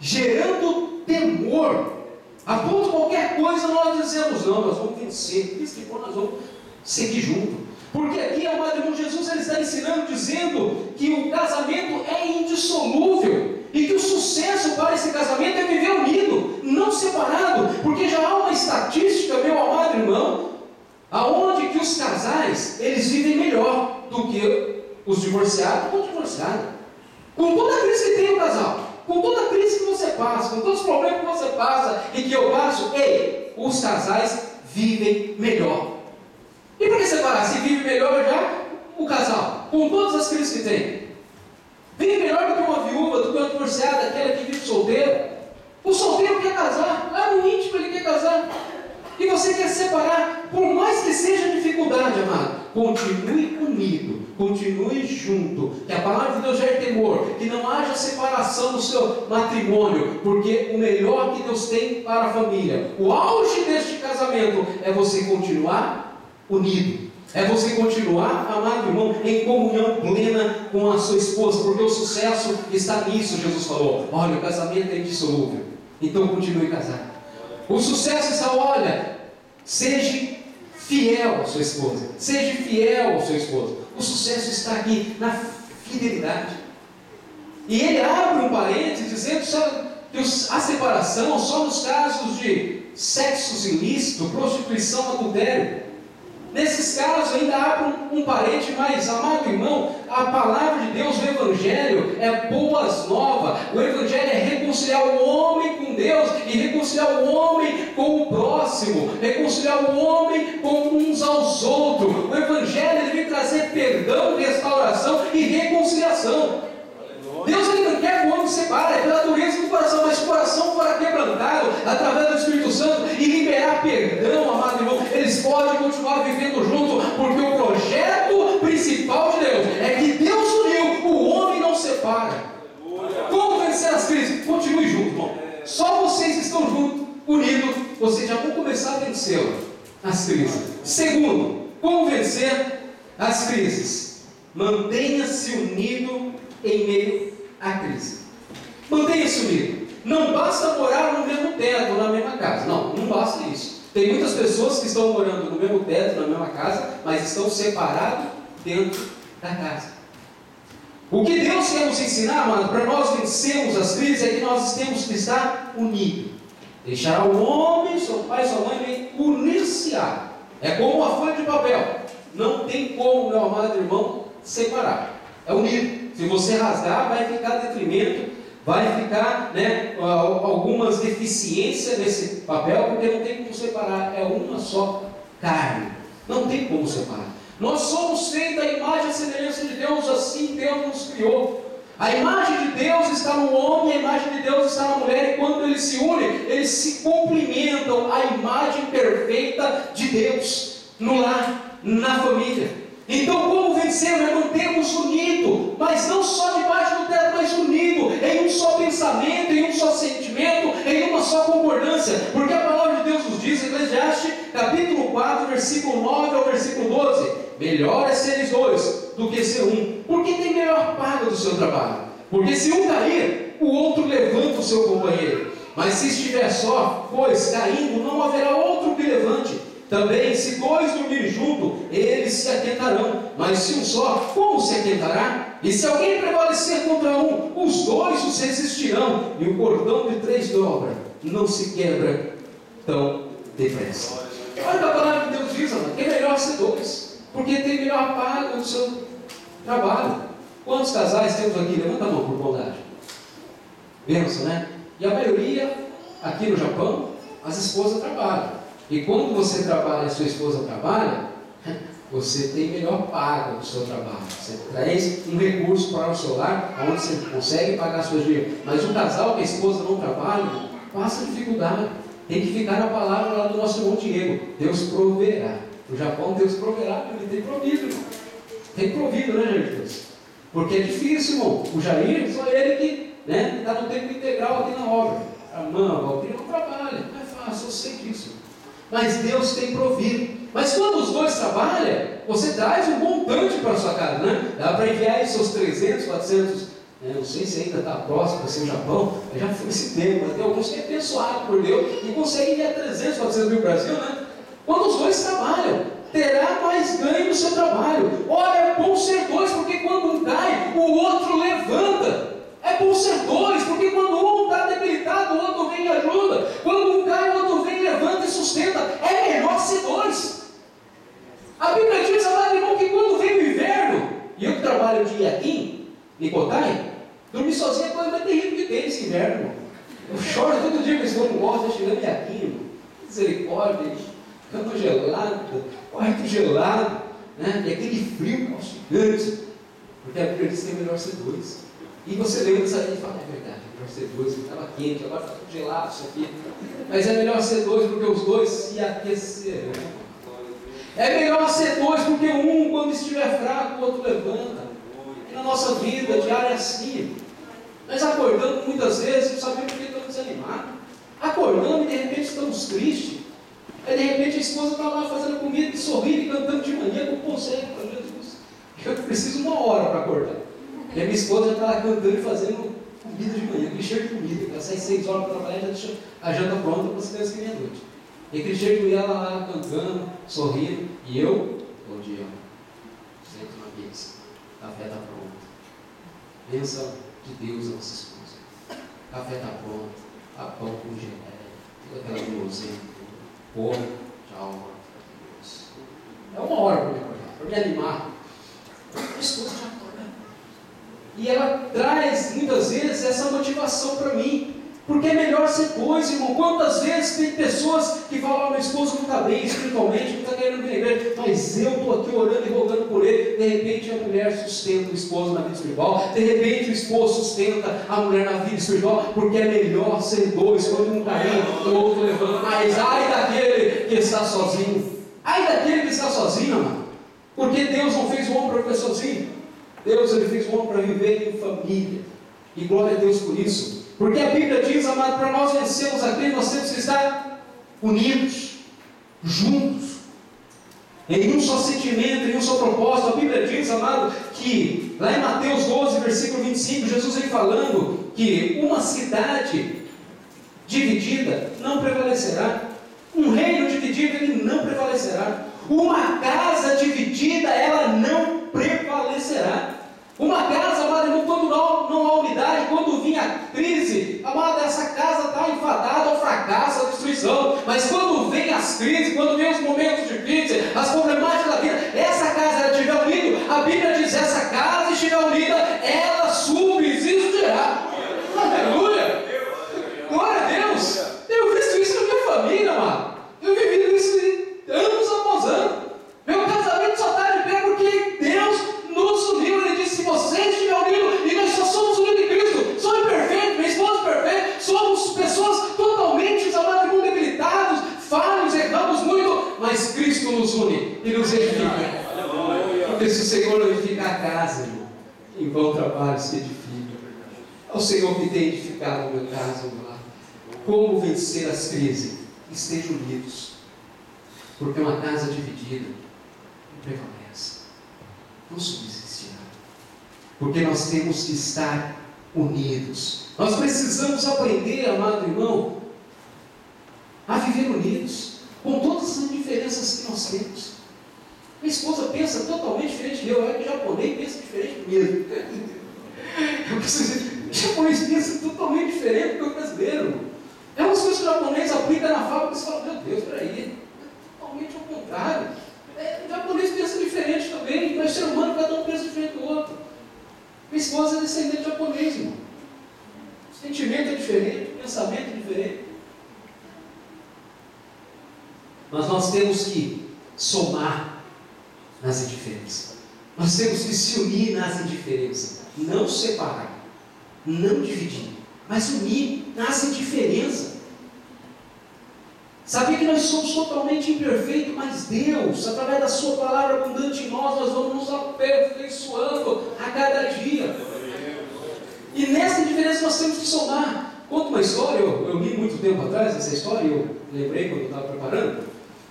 Gerando temor. A ponto de qualquer coisa nós dizemos: não, nós vamos vencer. Isso que for, nós vamos seguir junto. Porque aqui, amado irmão, Jesus ele está ensinando, dizendo que o casamento é indissolúvel. E que o sucesso para esse casamento é viver unido, não separado. Porque já há uma estatística, meu amado irmão, aonde que os casais, eles vivem melhor do que os divorciados ou divorciados. Com toda a crise que tem o casal, com toda a crise que você passa, com todos os problemas que você passa e que eu passo, os casais vivem melhor. E por que separar? Se vive melhor já o casal, com todas as crises que tem. Vive melhor do que uma viúva, do que uma divorciada, aquela que vive solteiro. O solteiro quer casar, lá no íntimo ele quer casar. E você quer separar, por mais que seja dificuldade, amado, continue unido, continue junto, que a palavra de Deus gere temor, que não haja separação no seu matrimônio, porque o melhor que Deus tem para a família, o auge deste casamento, é você continuar unido, é você continuar, amado irmão, em comunhão plena com a sua esposa, porque o sucesso está nisso. Jesus falou: olha, o casamento é indissolúvel, então continue casado. O sucesso está, olha, seja fiel à sua esposa, seja fiel ao seu esposo. O sucesso está aqui na fidelidade. E ele abre um parênteses dizendo que a separação só nos casos de sexos ilícitos, prostituição, adultério. Nesses casos ainda abre um parênteses, mas, amado irmão, a palavra de Deus, o Evangelho, é boas novas. O Evangelho é reconciliar o homem com Deus e reconciliar o homem com o próximo, reconciliar o homem com uns aos outros. O Evangelho ele vem trazer perdão, restauração e reconciliação. Deus ele não quer que o homem se separe, é pela dureza do coração, mas se o coração for quebrantado através do Espírito Santo e liberar perdão, amado irmão, eles podem continuar vivendo junto, porque o projeto principal de Deus é que Deus uniu, o homem não separa. Como vencer as crises? Continue junto, irmão. Só vocês estão juntos, unidos, vocês já vão começar a vencer as crises. Segundo, como vencer as crises? Mantenha-se unido em meio à crise. Mantenha-se unido. Não basta morar no mesmo teto, na mesma casa. Não basta isso. Tem muitas pessoas que estão morando no mesmo teto, na mesma casa, mas estão separados dentro da casa. O que Deus quer nos ensinar, mano, para nós vencermos as crises, é que nós temos que estar unidos. Deixará o homem, seu pai, sua mãe, unir-se-á. É como uma folha de papel. Não tem como, meu amado irmão, separar. É unido. Se você rasgar, vai ficar detrimento, vai ficar algumas deficiências nesse papel, porque não tem como separar, é uma só carne, não tem como separar. Nós somos feitos à imagem e semelhança de Deus, assim Deus nos criou. A imagem de Deus está no homem, a imagem de Deus está na mulher, e quando eles se unem, eles se complementam a imagem perfeita de Deus no lar, na família. Então, como vencer? É mantermos unidos, mas não só debaixo do teto, mas unido em um só pensamento, em um só sentimento, em uma só concordância, porque a palavra de Deus nos diz, Eclesiastes capítulo 4, versículo 9 ao versículo 12: melhor é seres dois do que ser um, porque tem melhor paga do seu trabalho, porque se um cair, o outro levanta o seu companheiro, mas se estiver só, pois caindo não haverá outro que levante. Também, se dois dormirem juntos, eles se aquentarão. aquentarão, mas se um só, como se aquentará? E se alguém prevalecer contra um, os dois os resistirão, e o cordão de 3 dobras não se quebra tão depressa. Olha o que a palavra de Deus diz, amado, que é melhor ser 2, porque tem melhor paga no seu trabalho. Quantos casais temos aqui? Levanta a mão por bondade. Benção, né? E a maioria, aqui no Japão, as esposas trabalham. E quando você trabalha e a sua esposa trabalha, você tem melhor paga do seu trabalho. Você traz um recurso para o seu lar, onde você consegue pagar as suas dívidas. Mas um casal que a esposa não trabalha, passa dificuldade. Tem que ficar na palavra lá do nosso irmão Diego. Deus proverá. No Japão, Deus proverá, ele tem provido, irmão. Tem provido, né, Jair? Porque é difícil, irmão. O Jair, só ele que está no tempo integral aqui na obra. A irmã, a Valquíria não trabalha. Não é fácil, eu sei disso. Mas Deus tem provido. Mas quando os dois trabalham, você traz um montante para a sua casa, né? Dá para enviar aí seus 300, 400, não sei se ainda está próximo para ser o Japão, mas já foi esse tempo, mas tem alguns que é abençoado por Deus e conseguem enviar 300, 400 mil para o Brasil, né? Quando os dois trabalham, terá mais ganho no seu trabalho. Olha, é bom ser 2, porque quando um cai, o outro levanta. É bom ser 2, porque quando um está debilitado, o outro vem e ajuda. Quando um cai, o outro vem, levanta e sustenta. É melhor ser 2. A Bíblia diz, amado irmão, que quando vem o inverno, e eu que trabalho de Iaquim, em Cotai, dormir sozinho é a coisa mais terrível que tem esse inverno, irmão. Eu choro todo dia, mas eu não gosto, chegando em Iaquim, irmão. Misericórdia, cama gelada, quarto gelado, né? E aquele frio calcigante, porque a Bíblia diz que é melhor ser 2. E você lembra disso aí e fala, é verdade, é melhor ser 2, estava quente, agora está tudo gelado isso aqui. Mas é melhor ser 2 porque os dois se aquecerão. É melhor ser 2 porque um, quando estiver fraco, o outro levanta. E na nossa vida diária é assim. Nós acordamos muitas vezes, não sabemos porque estamos desanimados. Acordamos e de repente estamos tristes. Aí de repente a esposa está lá fazendo comida e sorrindo e cantando de manhã com conselho para Jesus. Eu preciso 1 hora para acordar. E a minha esposa já está lá cantando e fazendo comida de manhã, aquele cheiro de comida. Ela sai 6 horas para trabalhar e já deixa a janta pronta para as crianças que meia-noite. E aquele cheiro de mulher lá cantando, sorrindo. E eu, bom dia, sento na mesa, café está pronto. Bênção de Deus a nossa esposa. Café está pronto, a pão com geleia, toda aquela guloseima, come, tchau, Deus. É 1 hora para me acordar, para me animar. A esposa já acorda. E ela traz muitas vezes essa motivação para mim. Porque é melhor ser 2, irmão. Quantas vezes tem pessoas que falam, meu esposo não está bem espiritualmente, não está querendo vir na igreja, mas eu estou aqui orando e rogando por ele. De repente a mulher sustenta o esposo na vida espiritual, de repente o esposo sustenta a mulher na vida espiritual, porque é melhor ser 2, quando um cai, o outro levanta. Mas ai daquele que está sozinho, ai daquele que está sozinho, mano. Porque Deus não fez o homem para viver sozinho. Deus ele fez o homem para viver em família. E glória a Deus por isso. Porque a Bíblia diz, amado, para nós vencermos a Cristo, nós temos que estar unidos, juntos, em um só sentimento, em um só propósito. A Bíblia diz, amado, que lá em Mateus 12, versículo 25, Jesus vem falando que uma cidade dividida não prevalecerá. Um reino dividido, ele não prevalecerá. Uma casa dividida, ela não prevalecerá. Uma casa, amado irmão, quando não há unidade, quando vinha a crise, amado, essa casa está enfadada ao fracasso, à destruição. Mas quando vem as crises, quando vem os momentos difíceis, as problemáticas da vida, essa casa ela estiver unida, a Bíblia diz, essa casa estiver unida, ela subsistirá. Aleluia! Glória a Deus! Eu visto isso na minha família, amado. Eu vivi isso anos após anos. Meu casamento só está de pé porque Deus nos uniu. Ele disse, se vocês estiverem unidos, e nós só somos unidos em Cristo, sou imperfeito, minha esposa é perfeita, somos pessoas totalmente, amados, debilitados, falhos, erramos muito, mas Cristo nos une e nos edifica. Porque se o Senhor edificar a casa, irmão, em vão trabalho se edifica. É o Senhor que tem edificado a minha casa, meu lar. Como vencer as crises? Estejam unidos. Porque uma casa dividida não prevalece, não subsistirá. Porque nós temos que estar unidos. Nós precisamos aprender, amado irmão, a viver unidos, com todas as diferenças que nós temos. Minha esposa pensa totalmente diferente de eu. É que o japonês pensa diferente mesmo. Eu preciso dizer, o japonês pensa totalmente diferente do que o brasileiro. É umas coisas que o japonês aplica na fábrica e você fala, meu Deus, peraí, é totalmente ao contrário. O japonês pensa diferente também, mas o ser humano, cada um pensa diferente do outro. Minha esposa é descendente de japonês, irmão. O sentimento é diferente, o pensamento é diferente. Mas nós temos que somar nas indiferenças. Nós temos que se unir nas indiferenças. Não separar, não dividir, mas unir nas indiferenças. Sabia que nós somos totalmente imperfeitos, mas Deus, através da sua palavra abundante em nós vamos nos aperfeiçoando a cada dia. E nessa indiferença nós temos que somar. Conta uma história, eu li muito tempo atrás essa história, eu lembrei quando eu estava preparando,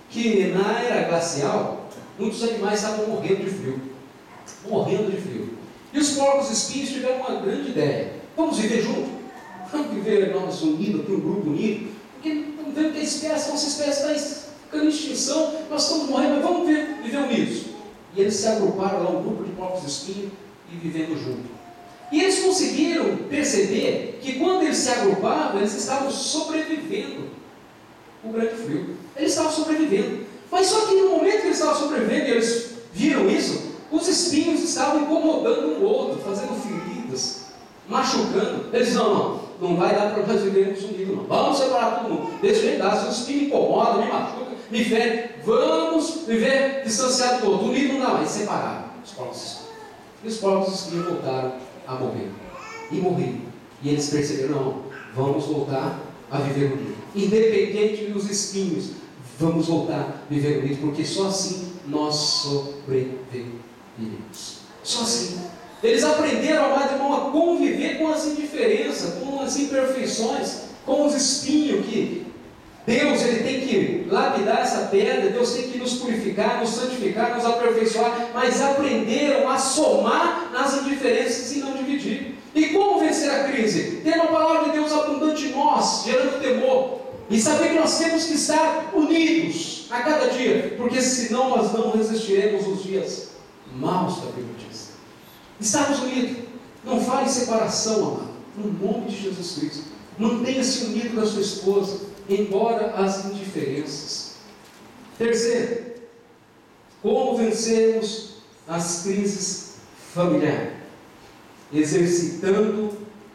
que na era glacial, muitos animais estavam morrendo de frio. Morrendo de frio. E os porcos espinhos tiveram uma grande ideia. Vamos viver juntos? Vamos viver nós unidos, aqui um grupo unido? Porque estamos vendo que a espécie, nossa espécie está ficando em extinção, nós estamos morrendo, mas vamos viver unidos. E eles se agruparam lá, um grupo de porcos espinhos, e vivendo junto. E eles conseguiram perceber que quando eles se agrupavam, eles estavam sobrevivendo o grande frio. Eles estavam sobrevivendo. Mas só que no momento que eles estavam sobrevivendo, e eles viram isso, os espinhos estavam incomodando um outro, fazendo feridas, machucando. Eles disseram, não vai dar para nós vivermos unidos, não. Vamos separar todo mundo. Deixa eu dar, se os espinhos me incomodam, me machucam, me ferem, vamos viver distanciados do outro. Unido não dá mais, separaram os porcos espinhos. E os porcos espinhos voltaram a morrer. E morreram. E eles perceberam, não, vamos voltar a viver unidos. Independente dos espinhos, vamos voltar a viver unidos, porque só assim nós sobreviveremos. Só assim. Eles aprenderam, amado irmão, a conviver com as indiferenças, com as imperfeições, com os espinhos que Deus ele tem que lapidar essa pedra, Deus tem que nos purificar, nos santificar, nos aperfeiçoar, mas aprenderam a somar nas indiferenças e não dividir. E como vencer a crise? Tendo a palavra de Deus abundante em nós, gerando temor, e saber que nós temos que estar unidos a cada dia, porque senão nós não resistiremos os dias maus da Bíblia diz. Estarmos unidos. Não fale em separação, amado. No nome de Jesus Cristo. Mantenha-se unido com a sua esposa, embora as indiferenças. Terceiro, como vencermos as crises familiares? Exercitando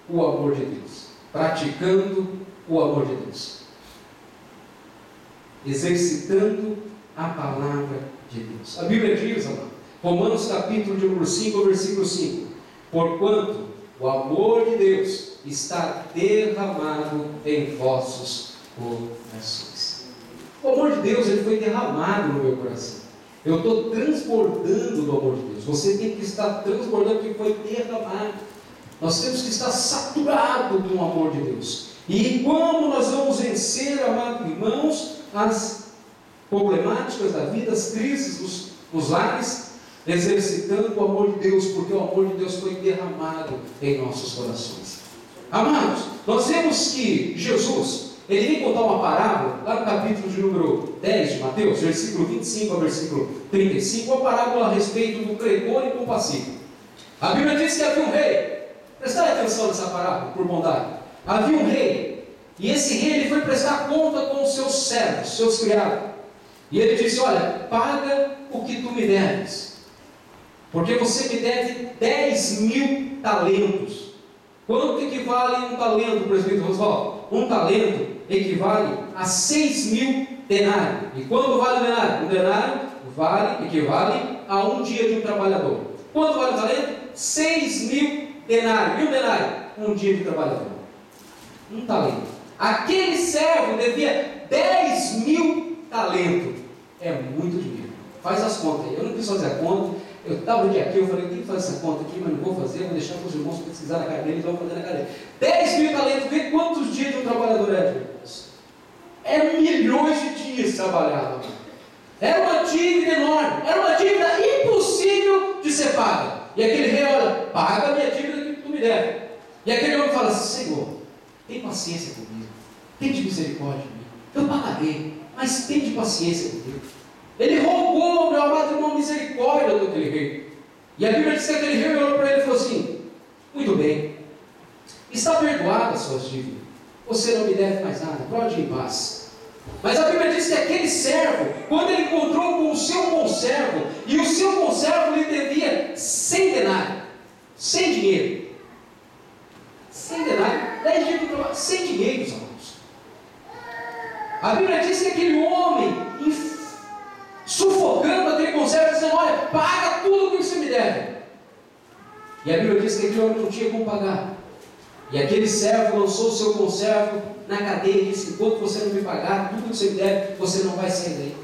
o amor de Deus. Praticando o amor de Deus. Exercitando a palavra de Deus. A Bíblia diz, amado, Romanos capítulo de número 5, versículo 5. Porquanto o amor de Deus está derramado em vossos corações. O amor de Deus ele foi derramado no meu coração. Eu estou transbordando do amor de Deus. Você tem que estar transbordando que foi derramado. Nós temos que estar saturados do amor de Deus. E como nós vamos vencer, amados irmãos, as problemáticas da vida, as crises nos lares? Exercitando o amor de Deus, porque o amor de Deus foi derramado em nossos corações. Amados, nós vemos que Jesus, ele vem contar uma parábola, lá no capítulo de número 10 de Mateus, versículo 25 ao versículo 35, uma parábola a respeito do credor e compassivo. A Bíblia diz que havia um rei, prestai atenção nessa parábola, por bondade. Havia um rei, e esse rei ele foi prestar conta com os seus servos, seus criados. E ele disse, olha, paga o que tu me deves. Porque você me deve 10.000 talentos. Quanto equivale um talento, presbítero Oswaldo? Um talento equivale a 6.000 denários. E quanto vale o denário? Um denário equivale a um dia de um trabalhador. Quanto vale o talento? 6.000 denários. E um denário? Um dia de trabalhador. Um talento. Aquele servo devia 10.000 talentos. É muito dinheiro. Faz as contas aí. Eu não quis fazer a conta. Eu estava um dia aqui, eu falei, eu tenho que fazer essa conta aqui, mas não vou fazer, vou deixar para os irmãos pesquisar na cara deles, vão fazer na cara deles. 10.000 talentos, vê quantos dias de um trabalhador é, irmãos? Eram milhões de dias trabalhados. Era uma dívida enorme, era uma dívida impossível de ser paga. E aquele rei, olha, paga a minha dívida que tu me deve. E aquele homem fala assim, Senhor, tem paciência comigo, tem de misericórdia comigo, eu pagarei, mas tem de paciência comigo. Ele rogou, meu amado irmão, misericórdia do aquele rei. E a Bíblia diz que aquele rei olhou para ele e falou assim: muito bem, está perdoada as suas dívidas, você não me deve mais nada, pode ir em paz. Mas a Bíblia diz que aquele servo, quando ele encontrou com o seu conservo, e o seu conservo lhe devia 100 denários, 100 dinheiro, 100 denários, 10 dias de trabalho, 100 dinheiros, irmãos. A Bíblia diz que aquele homem, sufocando aquele conservo, dizendo: olha, paga tudo que você me deve. E a Bíblia diz que aquele homem não tinha como pagar. E aquele servo lançou o seu conservo na cadeia e disse: enquanto você não me pagar tudo que você me deve, você não vai sair daí.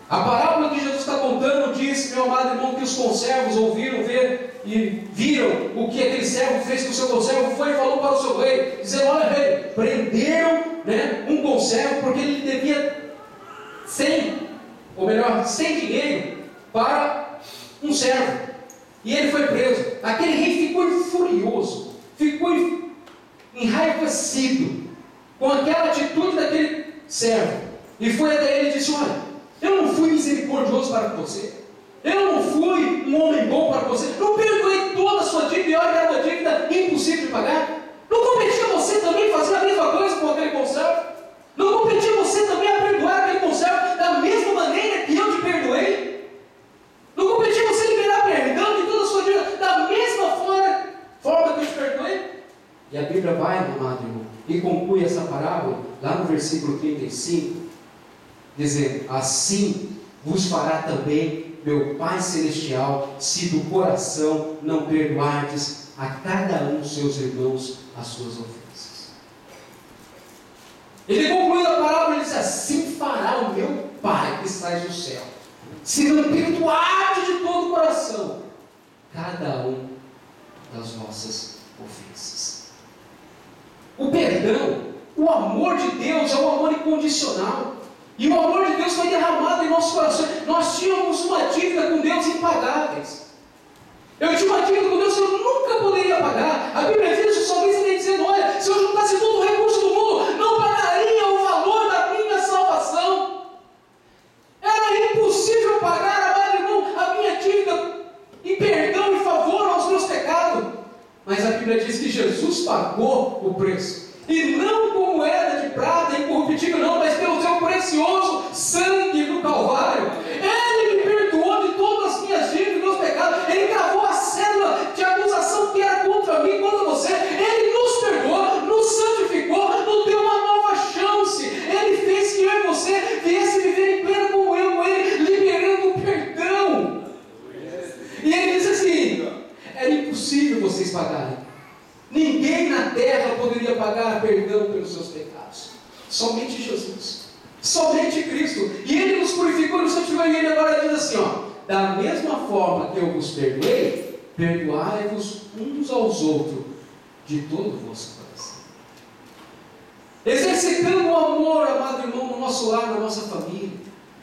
A parábola que Jesus está contando diz, meu amado irmão, que os conservos ouviram, ver e viram o que aquele servo fez com o seu conservo, foi e falou para o seu rei, dizendo: olha, rei, prenderam, um conservo porque ele devia 100 dinheiro para um servo. E ele foi preso. Aquele rei ficou furioso, ficou enraivecido com aquela atitude daquele servo. E foi até ele e disse: olha, eu não fui misericordioso para com você, eu não fui um homem bom para com você, não perdoei toda a sua dívida, e olha que era uma dívida impossível de pagar. Não competia você também fazer a mesma coisa com aquele conservo? Não competia você também a perdoar aquele conservo da mesma maneira que eu te perdoei? Não competia você liberar perdão de toda a sua dívida da mesma forma que eu te perdoei? E a Bíblia vai, meu amado irmão, e conclui essa parábola lá no versículo 35, dizendo: assim vos fará também meu Pai Celestial, se do coração não perdoardes a cada um dos seus irmãos as suas ofensas. Ele conclui a parábola e diz: assim fará o meu Pai que está no céu, se não perdoardes de todo o coração cada um das vossas ofensas. O perdão, o amor de Deus é um amor incondicional. E o amor de Deus foi derramado em nossos corações. Nós tínhamos uma dívida com Deus impagáveis. Eu tinha uma dívida com Deus que eu nunca poderia pagar. A Bíblia diz isso, só vez ele dizendo: olha, se eu juntasse todo o recurso do mundo, não pagaria o valor da minha salvação. Era impossível pagar, amado irmão, a minha dívida em perdão e favor aos meus pecados. Mas a Bíblia diz que Jesus pagou o preço. E não com moeda de prata incorruptível, não, mas pelo seu precioso sangue no Calvário. Ele me perdoou de todas as minhas dívidas e meus pecados. Ele gravou a cédula de acusação que era contra mim, contra você. Ele nos perdoou, nos santificou, nos deu uma nova chance. Ele fez que eu e você viesse viver em plena comunhão com Ele, liberando o perdão. E ele disse assim: era impossível vocês pagarem. Ninguém na terra poderia pagar perdão pelos seus pecados. Somente Jesus. Somente Cristo. E Ele nos purificou e nos santificou. E Ele agora diz assim: da mesma forma que eu vos perdoei, perdoai-vos uns aos outros de todo o vosso coração. Exercitando o amor, amado irmão, no nosso lar, na nossa família.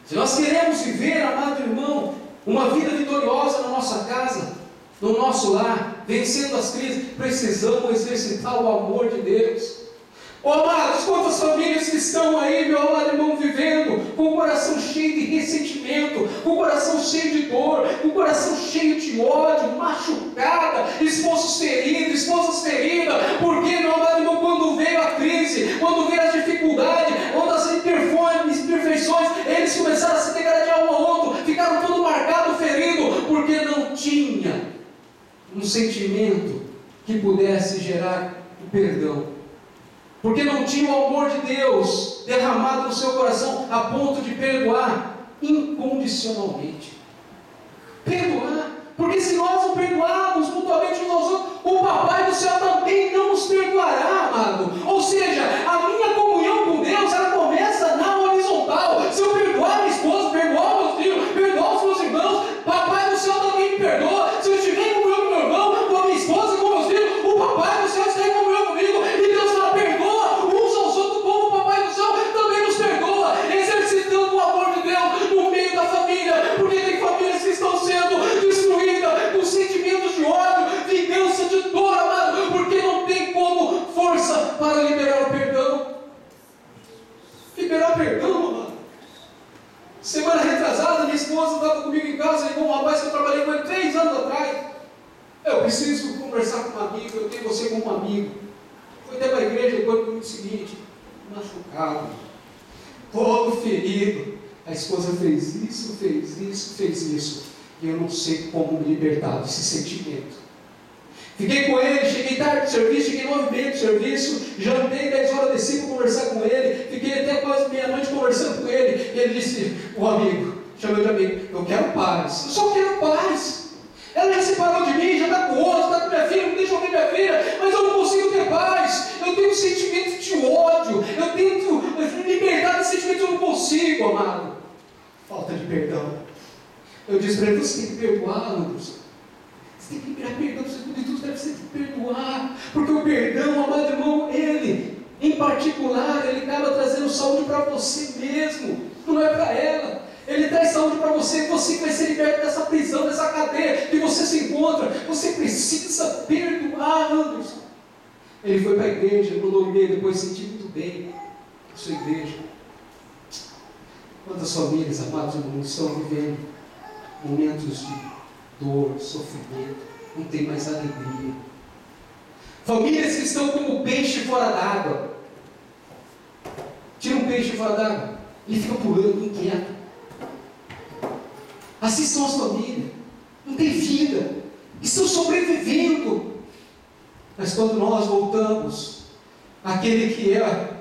Se nós queremos viver, amado irmão, uma vida vitoriosa na nossa casa, no nosso lar, vencendo as crises, precisamos exercitar o amor de Deus. Amados, quantas famílias que estão aí, meu amado irmão, vivendo com o coração cheio de ressentimento, com o coração cheio de dor, com o coração cheio de ódio, machucada, esposos feridos, esposas feridas, porque, meu amado irmão, quando veio a crise, quando veio as dificuldades, quando as imperfeições, eles começaram a se degradar um ao outro, ficaram todo marcado, ferido, porque não tinha um sentimento que pudesse gerar o perdão, porque não tinha o amor de Deus derramado no seu coração a ponto de perdoar incondicionalmente. Perdoar, porque se nós não perdoarmos mutuamente uns aos outros, o Papai do céu também não nos perdoará, amado. Ou seja, a minha comunhão com Deus, ela começa na horizontal. Se eu perdoar minha esposa, perdoar meus filhos, perdoar os meus irmãos, Papai do céu também me perdoa. Se eu estiver em comunhão com meu irmão, com a minha esposa, com meus filhos, o Papai do céu está em comunhão comigo. E Deus fala: perdoa uns aos outros, como o Papai do céu também nos perdoa. Exercitando o amor de Deus no meio da família, porque tem preciso conversar com um amigo, eu tenho você como um amigo. Foi até para a igreja depois do seguinte, machucado, todo ferido. A esposa fez isso, fez isso, fez isso. E eu não sei como me libertar desse sentimento. Fiquei com ele, cheguei tarde do serviço, cheguei 9h30 do serviço, jantei 10 horas, desci para conversar com ele, fiquei até quase meia-noite conversando com ele, e ele disse, o amigo, chamou de amigo, eu quero paz, eu só quero paz. Ela já separou de mim, já está com outro, está com minha filha, não deixa eu ver minha filha, mas eu não consigo ter paz, eu tenho um sentimento de ódio, eu tento libertar desse sentimento, eu não consigo, amado. Falta de perdão. Eu disse para ele, você tem que perdoar, Anderson. Você tem que liberar perdão, de tudo deve ser perdoar, porque o perdão, amado irmão, ele, em particular, ele acaba trazendo saúde para você mesmo, não é para ela. Ele traz saúde para você, você vai ser liberto dessa prisão, dessa cadeia que você se encontra. Você precisa perdoar, Anderson. Ele foi para a igreja, mandou um e-mail, depois senti muito bem a sua igreja. Quantas famílias, amados irmãos, estão vivendo momentos de dor, sofrimento, não tem mais alegria. Famílias que estão como peixe fora d'água. Tira um peixe fora d'água, ele fica pulando, inquieto. Assim são as famílias, não tem vida, estão sobrevivendo. Mas quando nós voltamos, aquele que é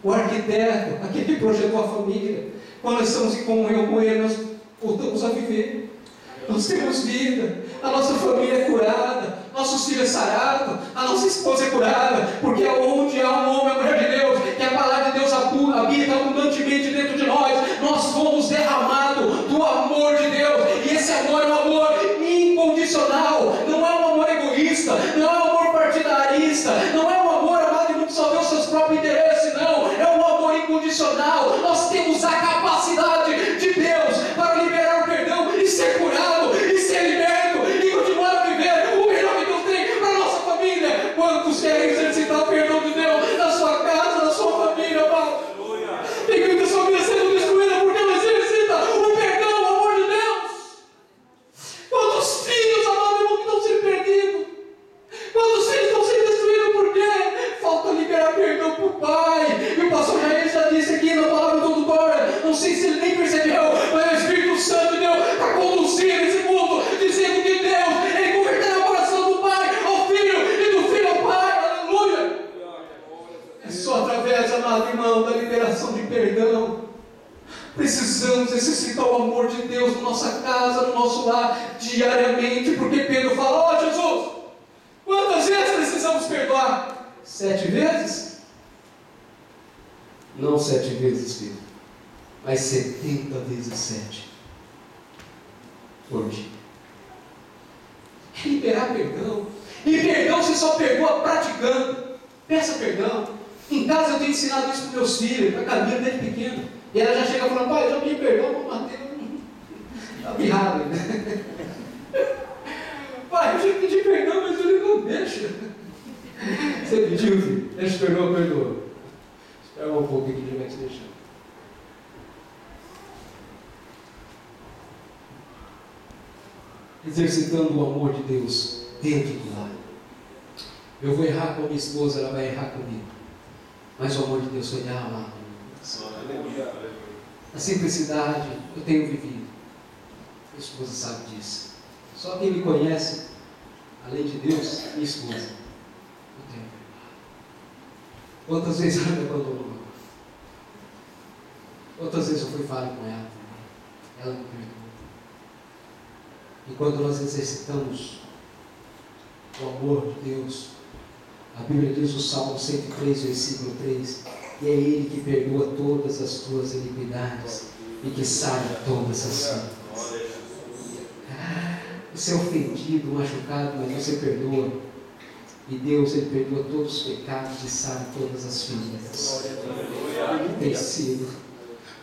o arquiteto, aquele que projetou a família, quando nós estamos em comunhão com Ele, nós voltamos a viver. Nós temos vida, a nossa família é curada, nossos filhos sarados, a nossa esposa é curada, porque onde há um homem, a mulher de Deus, que a palavra de Deus habita abundantemente dentro de nós fomos derramados do amor de Deus, e esse amor é um amor incondicional, não é um amor egoísta, não é um amor partidarista, não é um amor, amado irmão, que só vê os seus próprios interesses, não, é um amor incondicional. Nós temos a capacidade de Deus para liberar o perdão e ser curado, e ser liberto, e continuar a viver o melhor que Deus tem para a nossa família. Quantos querem exercitar o perdão de Deus na sua casa, na sua família, amado? Tem muitas famílias sendo destruídas porque não exercita o perdão, o amor de Deus. Quantos filhos, amado irmão, que estão sendo perdidos? Quantos filhos estão sendo destruídos por quê? Falta liberar perdão para o pai. E o pastor Jair já disse aqui na palavra introdutória, não sei se ele nem percebeu, mas o Espírito Santo de Deus está conduzindo esse culto, dizendo que Deus, Ele converterá o coração do pai ao filho e do filho ao pai. Aleluia! É só através, amado irmão, da liberação de perdão. Precisamos exercitar o amor de Deus na nossa casa, no nosso lar, diariamente, porque Pedro fala, ó Jesus, quantas vezes precisamos perdoar? 7 vezes? Não 7 vezes, Pedro, mas 70 vezes 7 por dia. É liberar perdão. E perdão você só perdoa praticando. Peça perdão. Em casa eu tenho ensinado isso para meus filhos, para a Camila desde pequeno. E ela já chega falando, pai, eu já pedi perdão para o Mateus. Está birrado, né? Pai, eu já pedi perdão, mas ele não deixa. Você pediu, filho? Deixa perdoa, perdoa. Espera um pouco que ele vai te deixar. Exercitando o amor de Deus dentro do lar. Eu vou errar com a minha esposa, ela vai errar comigo. Mas o amor de Deus foi derramado. A simplicidade eu tenho vivido. Minha esposa sabe disso. Só quem me conhece, além de Deus, minha esposa. Eu tenho perdoado. Quantas vezes ela me abandonou? Quantas vezes eu fui falar com ela? Ela me perdoou. E quando nós exercitamos o amor de Deus, a Bíblia diz o Salmo 103, versículo 3, que é Ele que perdoa todas as tuas iniquidades e que sara todas as feridas. Você é ofendido, machucado, mas você perdoa. E Deus, Ele perdoa todos os pecados e sara todas as feridas. Ele tem sido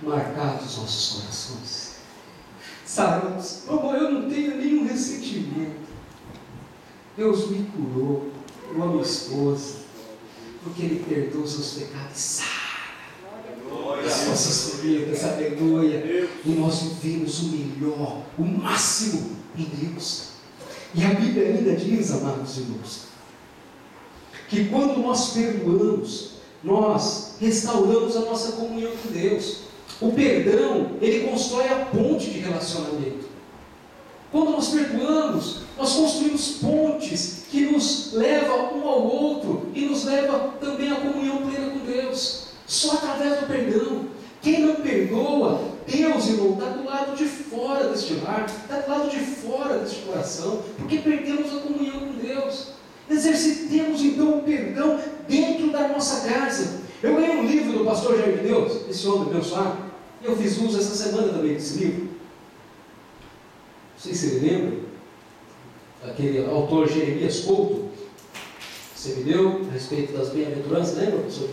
marcado os nossos corações. Saramos. Eu não tenho nenhum ressentimento. Deus me curou, curou a minha esposa, porque Ele perdoa os seus pecados e sara as nossas feridas, aleluia. E nós vivemos o melhor, o máximo em Deus. E a Bíblia ainda diz, amados irmãos, que quando nós perdoamos, nós restauramos a nossa comunhão com Deus. O perdão, ele constrói a ponte de relacionamento. Quando nós perdoamos, nós construímos pontes que nos levam um ao outro e nos leva também à comunhão plena com Deus. Só através do perdão. Quem não perdoa, Deus, irmão, está do lado de fora deste lar, está do lado de fora deste coração, porque perdemos a comunhão com Deus. Exercitemos então o perdão dentro da nossa casa. Eu ganhei um livro do pastor Jair de Deus, esse homem abençoado, e eu fiz uso essa semana também desse livro. Não sei se ele lembra, aquele autor Jeremias Couto, você me deu a respeito das bem-aventuranças, lembra, professor?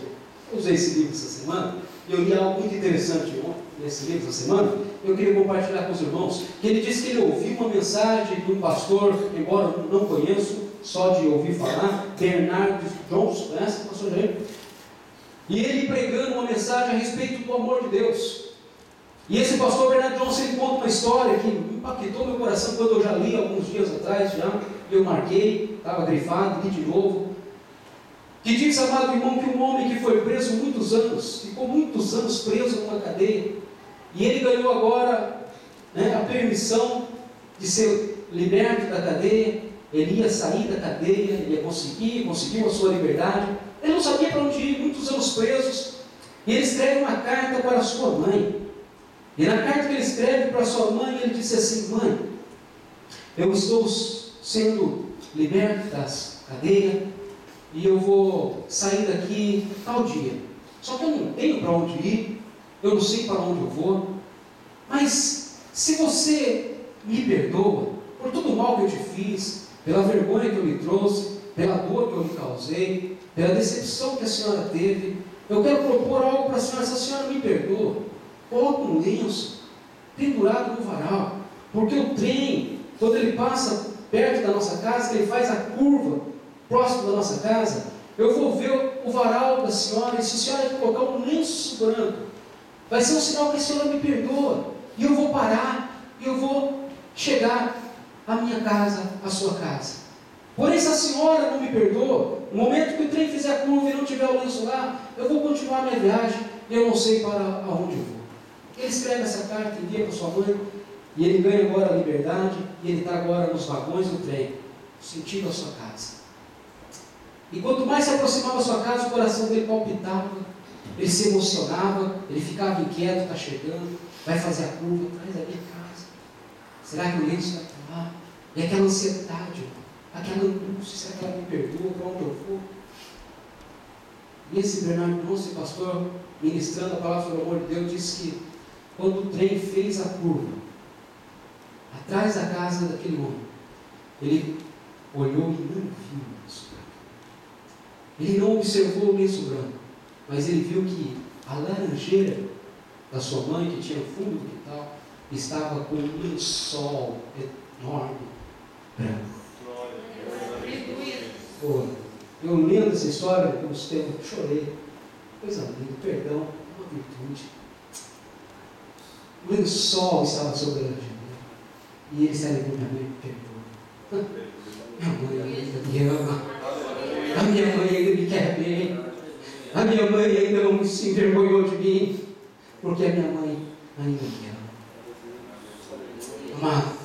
Eu usei esse livro essa semana, e eu li algo muito interessante nesse livro essa semana, eu queria compartilhar com os irmãos, que ele disse que ele ouviu uma mensagem de um pastor, embora eu não conheço, só de ouvir falar, Bernard Johnson, conhece o pastor Jair? E ele pregando uma mensagem a respeito do amor de Deus. E esse pastor Bernard Johnson, ele conta uma história que impactou meu coração quando eu já li alguns dias atrás, eu marquei, estava grifado, li de novo, que diz, amado irmão, que um homem que foi preso muitos anos, ficou muitos anos preso numa cadeia, e ele ganhou agora a permissão de ser liberto da cadeia. Ele ia sair da cadeia, ele ia conseguiu a sua liberdade. Ele não sabia para onde ir, muitos anos presos. E ele escreve uma carta para a sua mãe. E na carta que ele escreve para a sua mãe, ele disse assim: mãe, eu estou sendo liberto das cadeias e eu vou sair daqui tal dia. Só que eu não tenho para onde ir, eu não sei para onde eu vou. Mas se você me perdoa por todo o mal que eu te fiz, pela vergonha que eu lhe trouxe, pela dor que eu lhe causei, pela decepção que a senhora teve, eu quero propor algo para a senhora. Se a senhora me perdoa, coloque um lenço pendurado no varal, porque o trem, quando ele passa perto da nossa casa, que ele faz a curva próximo da nossa casa, eu vou ver o varal da senhora, e se a senhora colocar um lenço branco, vai ser um sinal que a senhora me perdoa, e eu vou parar, e eu vou chegar a minha casa, a sua casa. Porém, se a senhora não me perdoa, no momento que o trem fizer a curva e não tiver o lenço lá, eu vou continuar a minha viagem e eu não sei para onde eu vou. Ele escreve essa carta, envia para sua mãe, e ele ganha agora a liberdade, e ele está agora nos vagões do trem, sentindo a sua casa. E quanto mais se aproximava da sua casa, o coração dele palpitava, ele se emocionava, ele ficava inquieto, está chegando, vai fazer a curva, traz a minha casa. Será que o lenço vai estar lá? E aquela ansiedade, aquela angústia, será que ela me perdoa, para onde eu vou? E esse Bernardo Johnson, pastor, ministrando a palavra do amor de Deus, disse que quando o trem fez a curva, atrás da casa daquele homem, ele olhou e não viu o lenço branco. Ele não observou o lenço branco, mas ele viu que a laranjeira da sua mãe, que tinha fundo do quintal, estava com um lençol enorme, branco. Pô, eu lendo essa história, por uns tempos, chorei. Coisa linda, perdão, uma virtude. O lençol estava sobre a laranjeira. E ele se alegrou, minha mãe me perdoa. Minha mãe ainda me ama. A minha mãe ainda me quer bem. A minha mãe ainda não se envergonhou de mim, porque a minha mãe ainda me ama. Amado,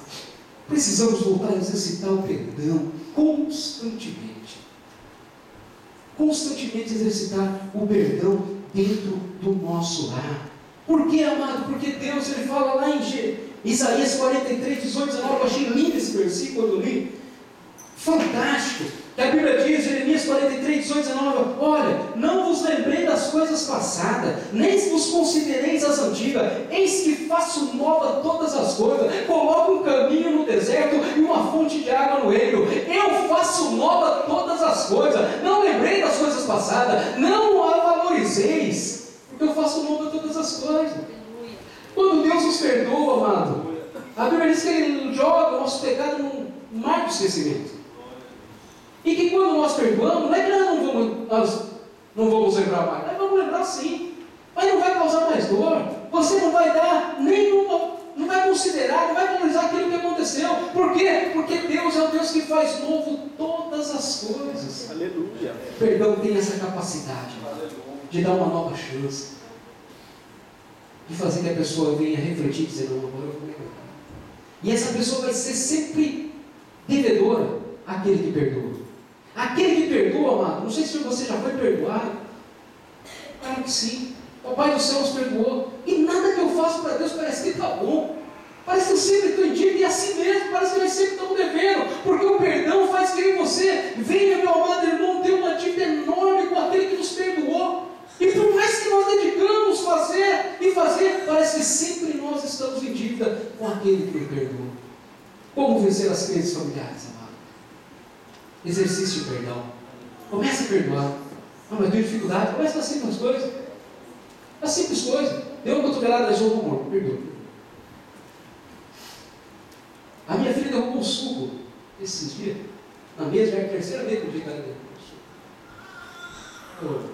precisamos voltar a exercitar o perdão constantemente. Constantemente exercitar o perdão dentro do nosso lar. Por que, amado? Porque Deus, ele fala lá em Isaías 43, 18, 19, eu achei lindo esse versículo quando eu li. Fantástico. Que a Bíblia diz, Jeremias 43, 18, 19, olha, não vos lembrei das coisas passadas, nem vos considereis as antigas, eis que faço nova todas as coisas, coloco um caminho no deserto e uma fonte de água no eiro, eu faço nova todas as coisas, não lembrei das coisas passadas, não a valorizeis, porque eu faço nova todas as coisas. Quando Deus nos perdoa, amado, a Bíblia diz que Ele joga o nosso pecado num mar de esquecimento. E que quando nós perdoamos, não é que nós não vamos lembrar mais, nós vamos lembrar sim, mas não vai causar mais dor, você não vai dar nenhuma, não vai considerar, não vai valorizar aquilo que aconteceu. Por quê? Porque Deus é um Deus faz novo todas as coisas. Aleluia. O perdão tem essa capacidade de dar uma nova chance, de fazer que a pessoa venha refletir e dizer, não, agora eu vou perdoar. E essa pessoa vai ser sempre devedora àquele que perdoa. Aquele que perdoa, amado, não sei se você já foi perdoado. Claro que sim. O Pai do céu nos perdoou. E nada que eu faço para Deus parece que está bom. Parece que eu sempre estou em dívida, e assim mesmo, parece que nós sempre estamos devendo, porque o perdão faz que eu e você venha, meu amado irmão, ter uma dívida enorme com aquele que nos perdoou. E por mais que nós dedicamos fazer, parece que sempre nós estamos em dívida com aquele que nos perdoou. Como vencer as crises familiares, amado? Exercício de perdão. Comece a perdoar. Não, mas tenho dificuldade. Comece com as simples coisas. As simples coisas. Deu uma cotovelada, resolve o amor. Perdoa. A minha filha derrubou um suco esses dias. Na mesa, já é a terceira vez que eu digo que ela derrubou um suco.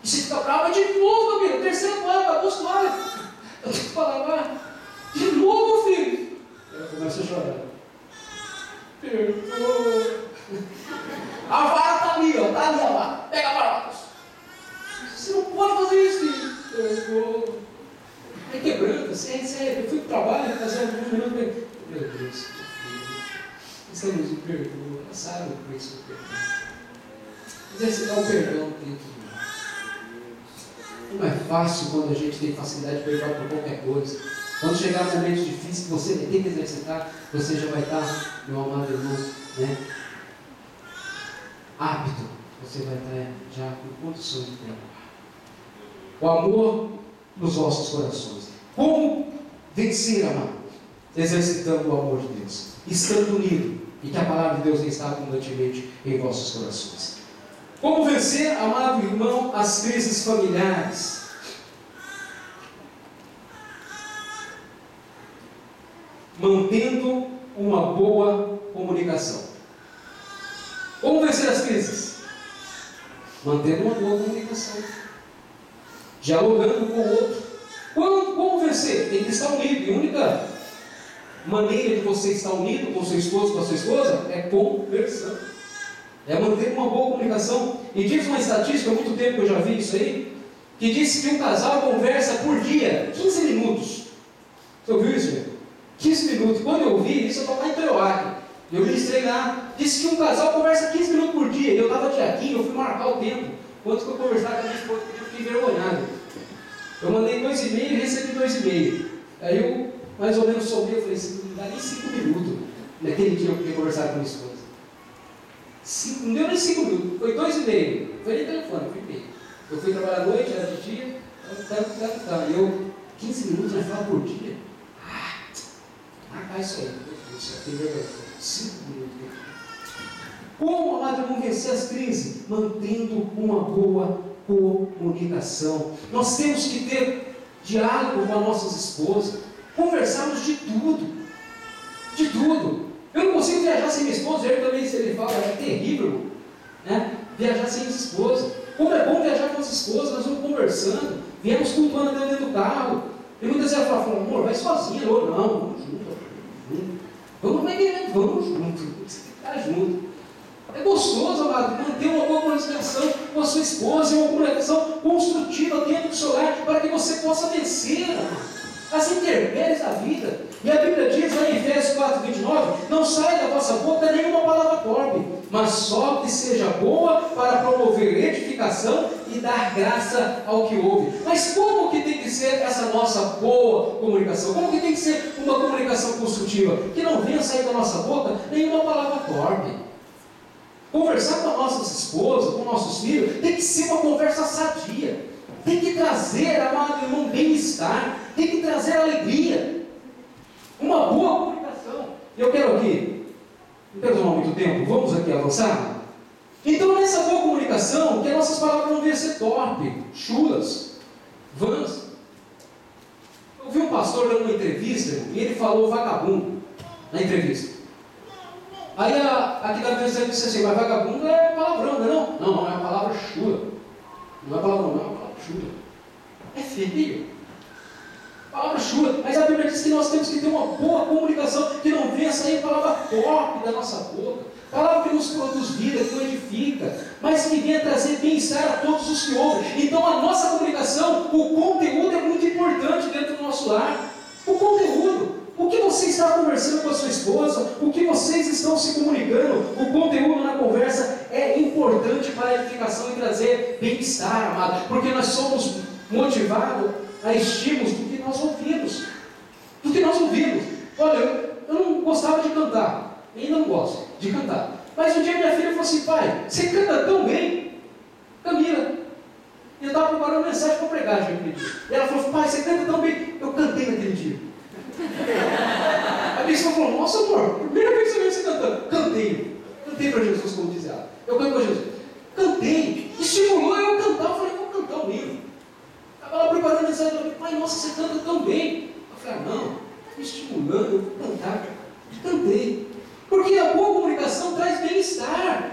E você fica brava de novo, meu filho. Terceira palavra, acabou a toalha. Eu tenho que falar, de novo, filho. Ela começa a chorar. Perdoa. A vara está ali, ó. Está ali a vara. Pega a vara. Você não pode fazer isso, filho. Perdoa. É quebrando, sério. Eu fui para o trabalho, fazer alguns minutos. Meu Deus, estamos em perdoa, sabe o preço do perdão. Exercitar o perdão dentro de nós. Não é fácil quando a gente tem facilidade de perdoar por qualquer coisa. Quando chegar momentos difíceis que você tem que exercitar, você já vai estar, meu amado irmão, né, apto. Você vai estar já com condições de perdoar. O amor nos vossos corações. Como vencer, amado? Exercitando o amor de Deus, estando unido, e que a palavra de Deus está abundantemente em vossos corações. Como vencer, amado irmão, as crises familiares? Mantendo uma boa comunicação. Como vencer as crises? Mantendo uma boa comunicação. Dialogando com o outro. Como vencer? Tem que estar unido. E a única maneira de você estar unido com o seu esposo, com a sua esposa, é conversando. É manter uma boa comunicação. E diz uma estatística, há muito tempo que eu já vi isso aí, que diz que um casal conversa por dia 15 minutos. Você ouviu isso, meu? 15 minutos. Quando eu ouvi isso, eu estava lá em Teoaque. Eu ministrei lá. Disse que um casal conversa 15 minutos por dia. Eu estava de aqui, eu fui marcar o tempo. Quanto que eu conversava com a minha esposa, eu fiquei envergonhado. Eu mandei 2,5 e recebi 2,5. Aí eu, mais ou menos, soube, eu falei assim, não dá nem 5 minutos. Naquele dia eu queria conversar com a minha esposa. Não deu nem 5 minutos, foi 2,5. Foi nem telefone, foi e-mail. Eu fui trabalhar à noite, era de dia, e eu, 15 minutos, nós falamos por dia. Isso aí, isso aqui é 5 minutos. Como, amado irmão, vencer as crises? Mantendo uma boa comunicação. Nós temos que ter diálogo com as nossas esposas, conversarmos de tudo. De tudo. Eu não consigo viajar sem minha esposa, ele também, se ele fala, é terrível, né? Viajar sem as esposas. Como é bom viajar com as esposas, nós vamos conversando, viemos cultuando dentro do carro. E muitas vezes ela fala, amor, vai sozinha, ou não, vamos junto. Vamos junto, ficar junto. É gostoso, amado, manter uma boa comunicação com a sua esposa, uma comunicação construtiva dentro do seu lar, para que você possa vencer, amado, as intempéries da vida. E a Bíblia diz lá em Efésios 4:29, não sai da vossa boca nenhuma palavra torpe, mas só que seja boa para promover edificação e dar graça ao que ouve. Mas como que tem que ser essa nossa boa comunicação? Como que tem que ser uma comunicação construtiva? Que não venha sair da nossa boca nenhuma palavra torpe. Conversar com as nossas esposas, com nossos filhos, tem que ser uma conversa sadia. Tem que trazer, amado irmão, bem-estar. Tem que trazer alegria. Uma boa comunicação. Eu quero aqui, não quero tomar muito tempo, vamos aqui avançar? Então, nessa boa comunicação, que as nossas palavras não venham ser torpes, chulas, vãs. Eu vi um pastor dando uma entrevista e ele falou vagabundo na entrevista. Aí aqui da vez disse assim, mas vagabundo é palavrão, não é não? Não, é uma palavra chula. Não é palavrão, não é uma palavra chula. É feio. palavra chula, mas a Bíblia diz que nós temos que ter uma boa comunicação, que não venha sair palavra torpe da nossa boca, palavra que nos produz vida, que nos edifica, mas que venha trazer bem-estar a todos os que ouvem. Então a nossa comunicação, o conteúdo é muito importante dentro do nosso lar. O conteúdo, o que você está conversando com a sua esposa, o que vocês estão se comunicando, o conteúdo na conversa é importante para a edificação e trazer bem-estar, amado, porque nós somos motivados a estímulos do que nós ouvimos. Do que nós ouvimos. Olha, eu não gostava de cantar, ainda não gosto de cantar. Mas um dia minha filha falou assim: pai, você canta tão bem, Camila. E eu estava preparando uma mensagem para pregar já aquele dia. E ela falou: pai, você canta tão bem. Eu cantei naquele dia. A minha esposa falou: nossa, amor, primeira vez que eu vi você cantando. Cantei para Jesus, como diz ela. Eu canto para Jesus. Cantei, estimulou eu a cantar. Eu falei: vou cantar o livro. Estava lá preparando a mensagem, eu falei: pai, nossa, você canta tão bem. Eu falei: não, me estimulando, eu vou cantar. Cantei. Porque a boa comunicação traz bem-estar.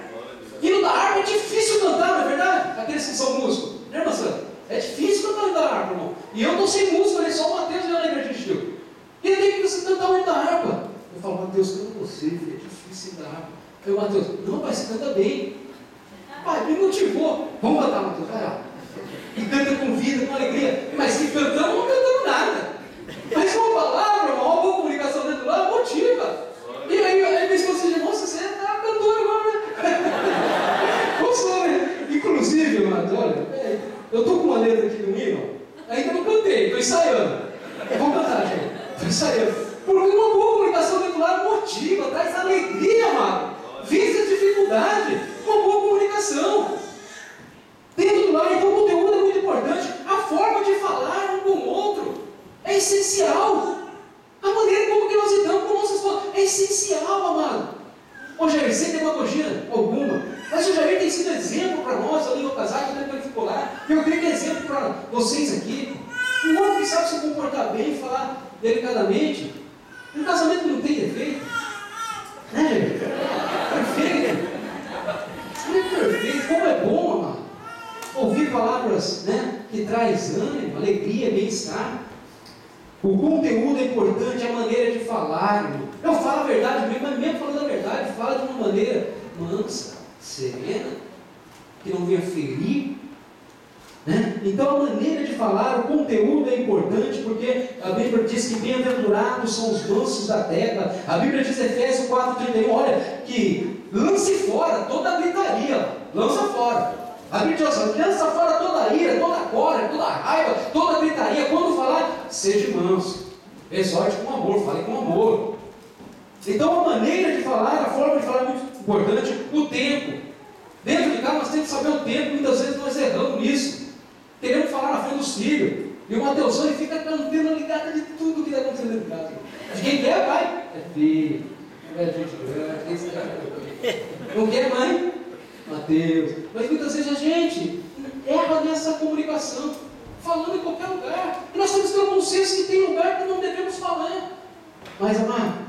E no da harpa é difícil cantar, não é verdade? Aqueles que são músicos, né, irmã Sandra? É difícil cantar no da harpa, irmão. E eu estou sem música, ali, só o Mateus e eu na igreja de Chico. E ele tem que você cantar o da harpa. Eu falo: Mateus, canta você, filho, é difícil da harpa. Eu, Mateus: não, pai, você canta bem. Pai, me motivou. Vamos cantar, Mateus, vai lá. E canta com vida, com alegria. Mas se cantamos, não cantamos nada. Mas uma palavra, uma boa comunicação dentro do lado, motiva. E aí minha esposa diz: nossa, você está cantor agora, né? Gostou, né? Inclusive, mano, olha, eu estou com uma letra aqui no hino, ainda não cantei, estou ensaiando. Vou cantar, gente. Estou ensaiando. Porque uma boa comunicação dentro do lado motiva, traz alegria, mano. Vence a dificuldade. Uma boa comunicação. Dentro do lar, então o conteúdo é muito importante. A forma de falar um com o outro é essencial. A maneira como que nós lidamos com nossas esposas é essencial, amado. Ô Jair, sem demagogia alguma, mas o Jair tem sido exemplo para nós ali no casal, que ele ficou lá. Eu creio que é exemplo para vocês aqui. Um homem que sabe se comportar bem, falar delicadamente. Um casamento não tem defeito. Né, Jair? Perfeito. É perfeito. Como é bom, amado, ouvir palavras, né, que traz ânimo, alegria, bem-estar. O conteúdo é importante, a maneira de falar, irmão. Eu falo a verdade mesmo, mas mesmo falando a verdade, fala de uma maneira mansa, serena, que não venha ferir. Né? Então a maneira de falar, o conteúdo é importante, porque a Bíblia diz que bem-aventurados são os mansos da terra. A Bíblia diz em Efésios 4,31, olha, que lance fora toda a gritaria, lança fora. A Bíblia diz assim: lança fora toda a ira, toda a cólera, toda a raiva, toda a gritaria. Quando falar, seja manso, exorte com amor, fale com amor. Então a maneira de falar, a forma de falar é muito importante. O tempo. Dentro de casa nós temos que saber o tempo. Muitas vezes nós erramos nisso. Queremos falar na frente dos filhos. E o Mateusão ele fica cantando ligado de tudo que está acontecendo dentro de casa. De quem quer, pai? É filho. Não é gente grande. Não quer, mãe? Mateus. Mas muitas vezes a gente erra nessa comunicação, falando em qualquer lugar. E nós temos que ter bom senso que tem lugar que não devemos falar. Mas, amado,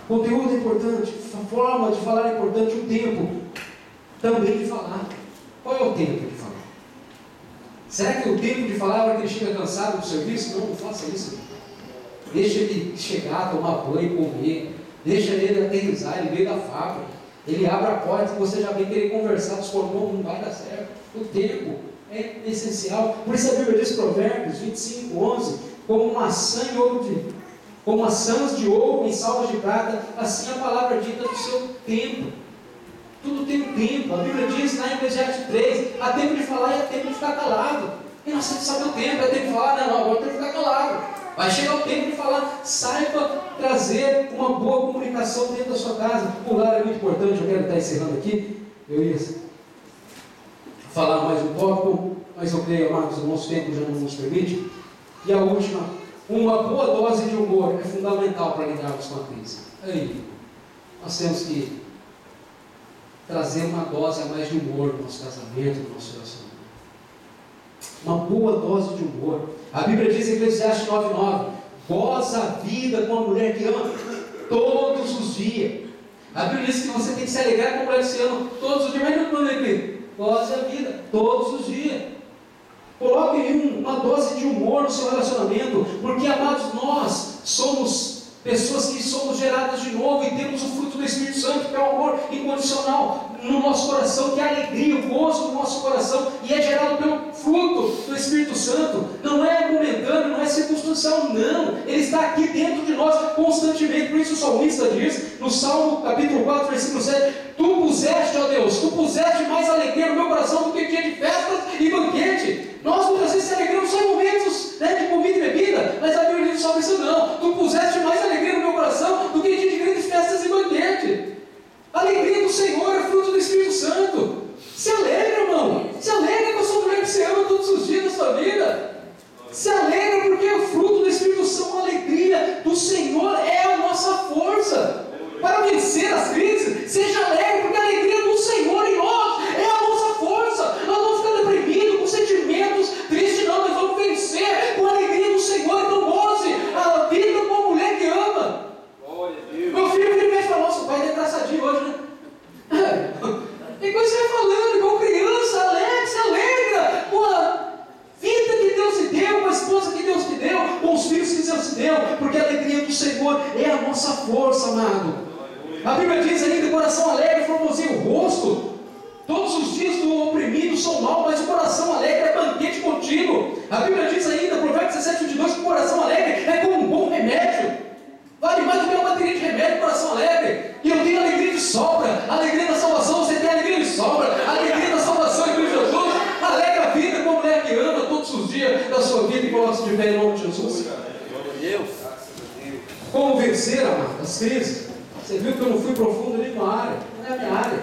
conteúdo é importante, a forma de falar é importante, o tempo também de falar. Qual é o tempo de falar? Será que o tempo de falar é a hora que ele chega cansado do serviço? Não faça isso. Deixa ele chegar, tomar banho, comer. Deixa ele aterrissar, ele veio da fábrica. Ele abre a porta e você já vem querer conversar dos corpos, não vai dar certo. O tempo é essencial. Por isso a Bíblia diz, Provérbios 25, 11, como maçã e ouro de, como maçãs de ouro em salvas de prata, assim a palavra dita do seu tempo. Tudo tem um tempo. A Bíblia diz lá em Eclesiastes 3, há tempo de falar e há tempo de ficar calado. E nós temos que saber o tempo, é tempo de falar, não, agora tem que ficar calado. Vai chegar o tempo de falar. Saiba trazer uma boa comunicação dentro da sua casa. O lar é muito importante. Eu quero estar encerrando aqui. Eu ia falar mais um tópico, mas eu creio, amados, o nosso tempo já não nos permite. E a última, uma boa dose de humor é fundamental para lidarmos com a crise. Aí, nós temos que trazer uma dose a mais de humor no nosso casamento, no nosso relacionamento. Uma boa dose de humor. A Bíblia diz em Eclesiastes 9,9: goza a vida com a mulher que ama todos os dias. A Bíblia diz que você tem que se alegrar com a mulher que você ama todos os dias. Mas não é que goza a vida todos os dias. Coloque uma dose de humor no seu relacionamento, porque, amados, nós somos pessoas que somos geradas de novo e temos o fruto do Espírito Santo, que é o amor incondicional no nosso coração, que é a alegria, o gozo no nosso coração, e é gerado pelo fruto do Espírito Santo. Não é momentâneo, não é circunstancial, não. Ele está aqui dentro de nós constantemente. Por isso o salmista diz, no Salmo capítulo 4, versículo 7, Tu puseste, ó Deus, Tu puseste mais alegria no meu coração do que dia de festas e banquete. Nós muitas vezes se alegramos só em momentos, né, de comida e bebida, mas a Bíblia diz só isso não. Tu puseste mais alegria no meu coração do que dia de grandes festas e banquete. A alegria do Senhor é fruto do Espírito Santo. Se alegra, irmão. Se alegra com a sua mulher que você ama todos os dias da sua vida. Se alegra porque o fruto do Espírito Santo, a alegria do Senhor é a nossa força para vencer as crises. Seja alegre, porque a alegria do Senhor em nós é a nossa força. Nós não vamos ficar deprimidos, com sentimentos tristes, não. Nós vamos vencer com a alegria do Senhor. Então, goze a vida com a mulher que ama. Meu filho vira e mexe e fala, nossa, o pai é engraçadinho hoje, né? Tem coisa que você vai falando, com criança, alegre, se alegra com a vida que Deus te deu, com a esposa que Deus te deu, com os filhos que Deus te deu, porque a alegria do Senhor é a nossa força, amado. A Bíblia diz ainda, o coração alegre formoseia o rosto. Todos os dias do oprimido são mal, mas o coração alegre é banquete contínuo. A Bíblia diz ainda, Provérbios 17:22, que o coração alegre é como um bom remédio. Vale mais do que uma bateria de remédio, coração alegre. E eu tenho alegria de sobra, alegria da salvação. Você tem alegria de sobra, alegria da salvação em Cristo Jesus. Alegra a vida com a mulher que ama todos os dias da sua vida e coloca-se de pé em nome de Jesus. Como vencer, amado, as crises? Você viu que eu não fui profundo em nenhuma área, não é a minha área.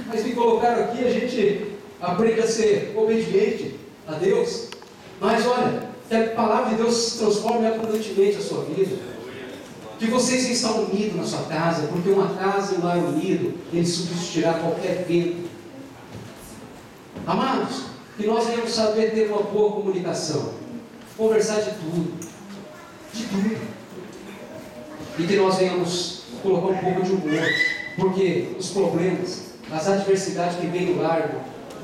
Mas me colocaram aqui, a gente aprende a ser obediente a Deus. Mas olha, que a palavra de Deus transforme abundantemente a sua vida. Que vocês estão unidos na sua casa, porque uma casa e um lar unido, ele subsistirá qualquer vento. Amados, que nós devemos saber ter uma boa comunicação, conversar de tudo, e que nós venhamos colocar um pouco de humor, porque os problemas, as adversidades que vêm do lar,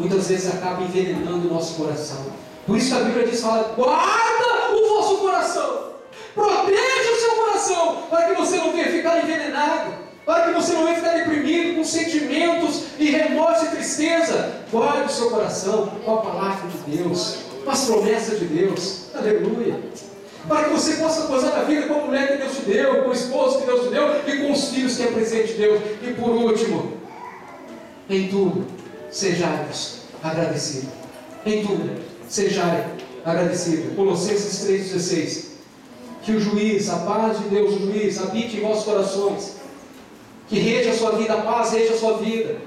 muitas vezes acabam envenenando o nosso coração. Por isso a Bíblia diz, fala, guarda o vosso coração, proteja o seu coração, para que você não venha ficar envenenado, para que você não venha ficar deprimido, com sentimentos de remorso e tristeza. Guarde o seu coração com a palavra de Deus, com as promessas de Deus, aleluia. Para que você possa gozar da vida com a mulher que Deus te deu, com o esposo que Deus te deu, e com os filhos que é presente de Deus. E por último, em tudo, sejais agradecidos. Em tudo, sejais agradecidos. Colossenses 3,16. Que o juiz, a paz de Deus, o juiz, habite em vossos corações. Que rege a sua vida, a paz rege a sua vida.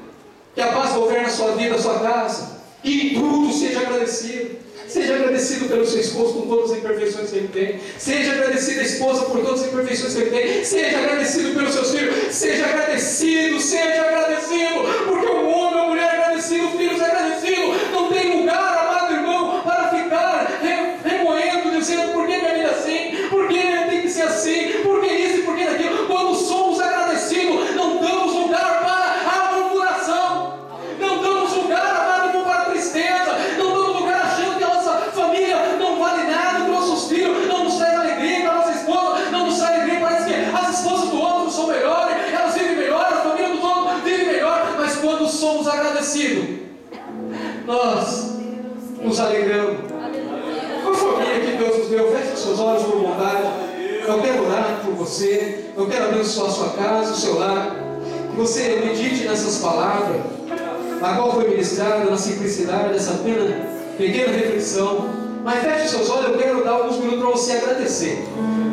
Que a paz governe a sua vida, a sua casa. E em tudo seja agradecido. Seja agradecido pelo seu esposo com todas as imperfeições que ele tem. Seja agradecido a esposa por todas as imperfeições que ele tem. Seja agradecido pelos seus filhos. Seja agradecido, porque o homem, a mulher agradecido, filhos agradecidos. Não tem lugar, amado irmão, para ficar remoendo, dizendo por que minha vida é assim, por que tem que ser assim, por que isso e por que aquilo. Quando somos agradecidos, não damos lugar para a murmuração, não damos lugar, amado irmão, para a tristeza, não damos lugar achando que a nossa família não vale nada, que nossos filhos não nos trazem alegria, que a nossa esposa não nos traz alegria. Parece que as esposas do outro são melhores, elas vivem melhor, a família dos outros vive melhor, mas quando somos agradecidos, nós nos alegramos. Por família que Deus nos deu, feche os seus olhos por vontade. Eu quero orar por você, eu quero abençoar a sua casa, o seu lar. Que você medite nessas palavras, a qual foi ministrada na simplicidade dessa pequena reflexão. Mas feche os seus olhos, eu quero dar alguns minutos para você agradecer.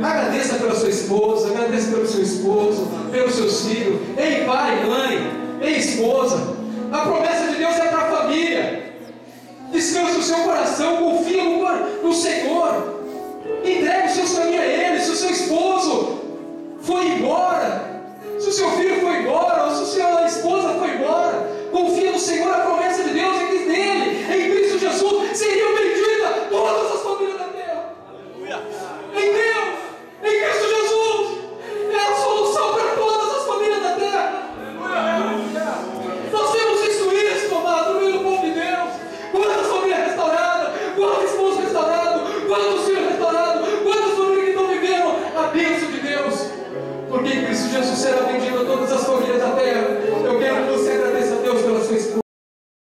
Agradeça pela sua esposa, agradeça pelo seu esposo, pelos seus filhos. Ei pai, mãe, ei esposa, a promessa de Deus é para a família. Descanse o seu coração, confia no Senhor. Entregue os seus caminhos a Ele. Se o seu esposo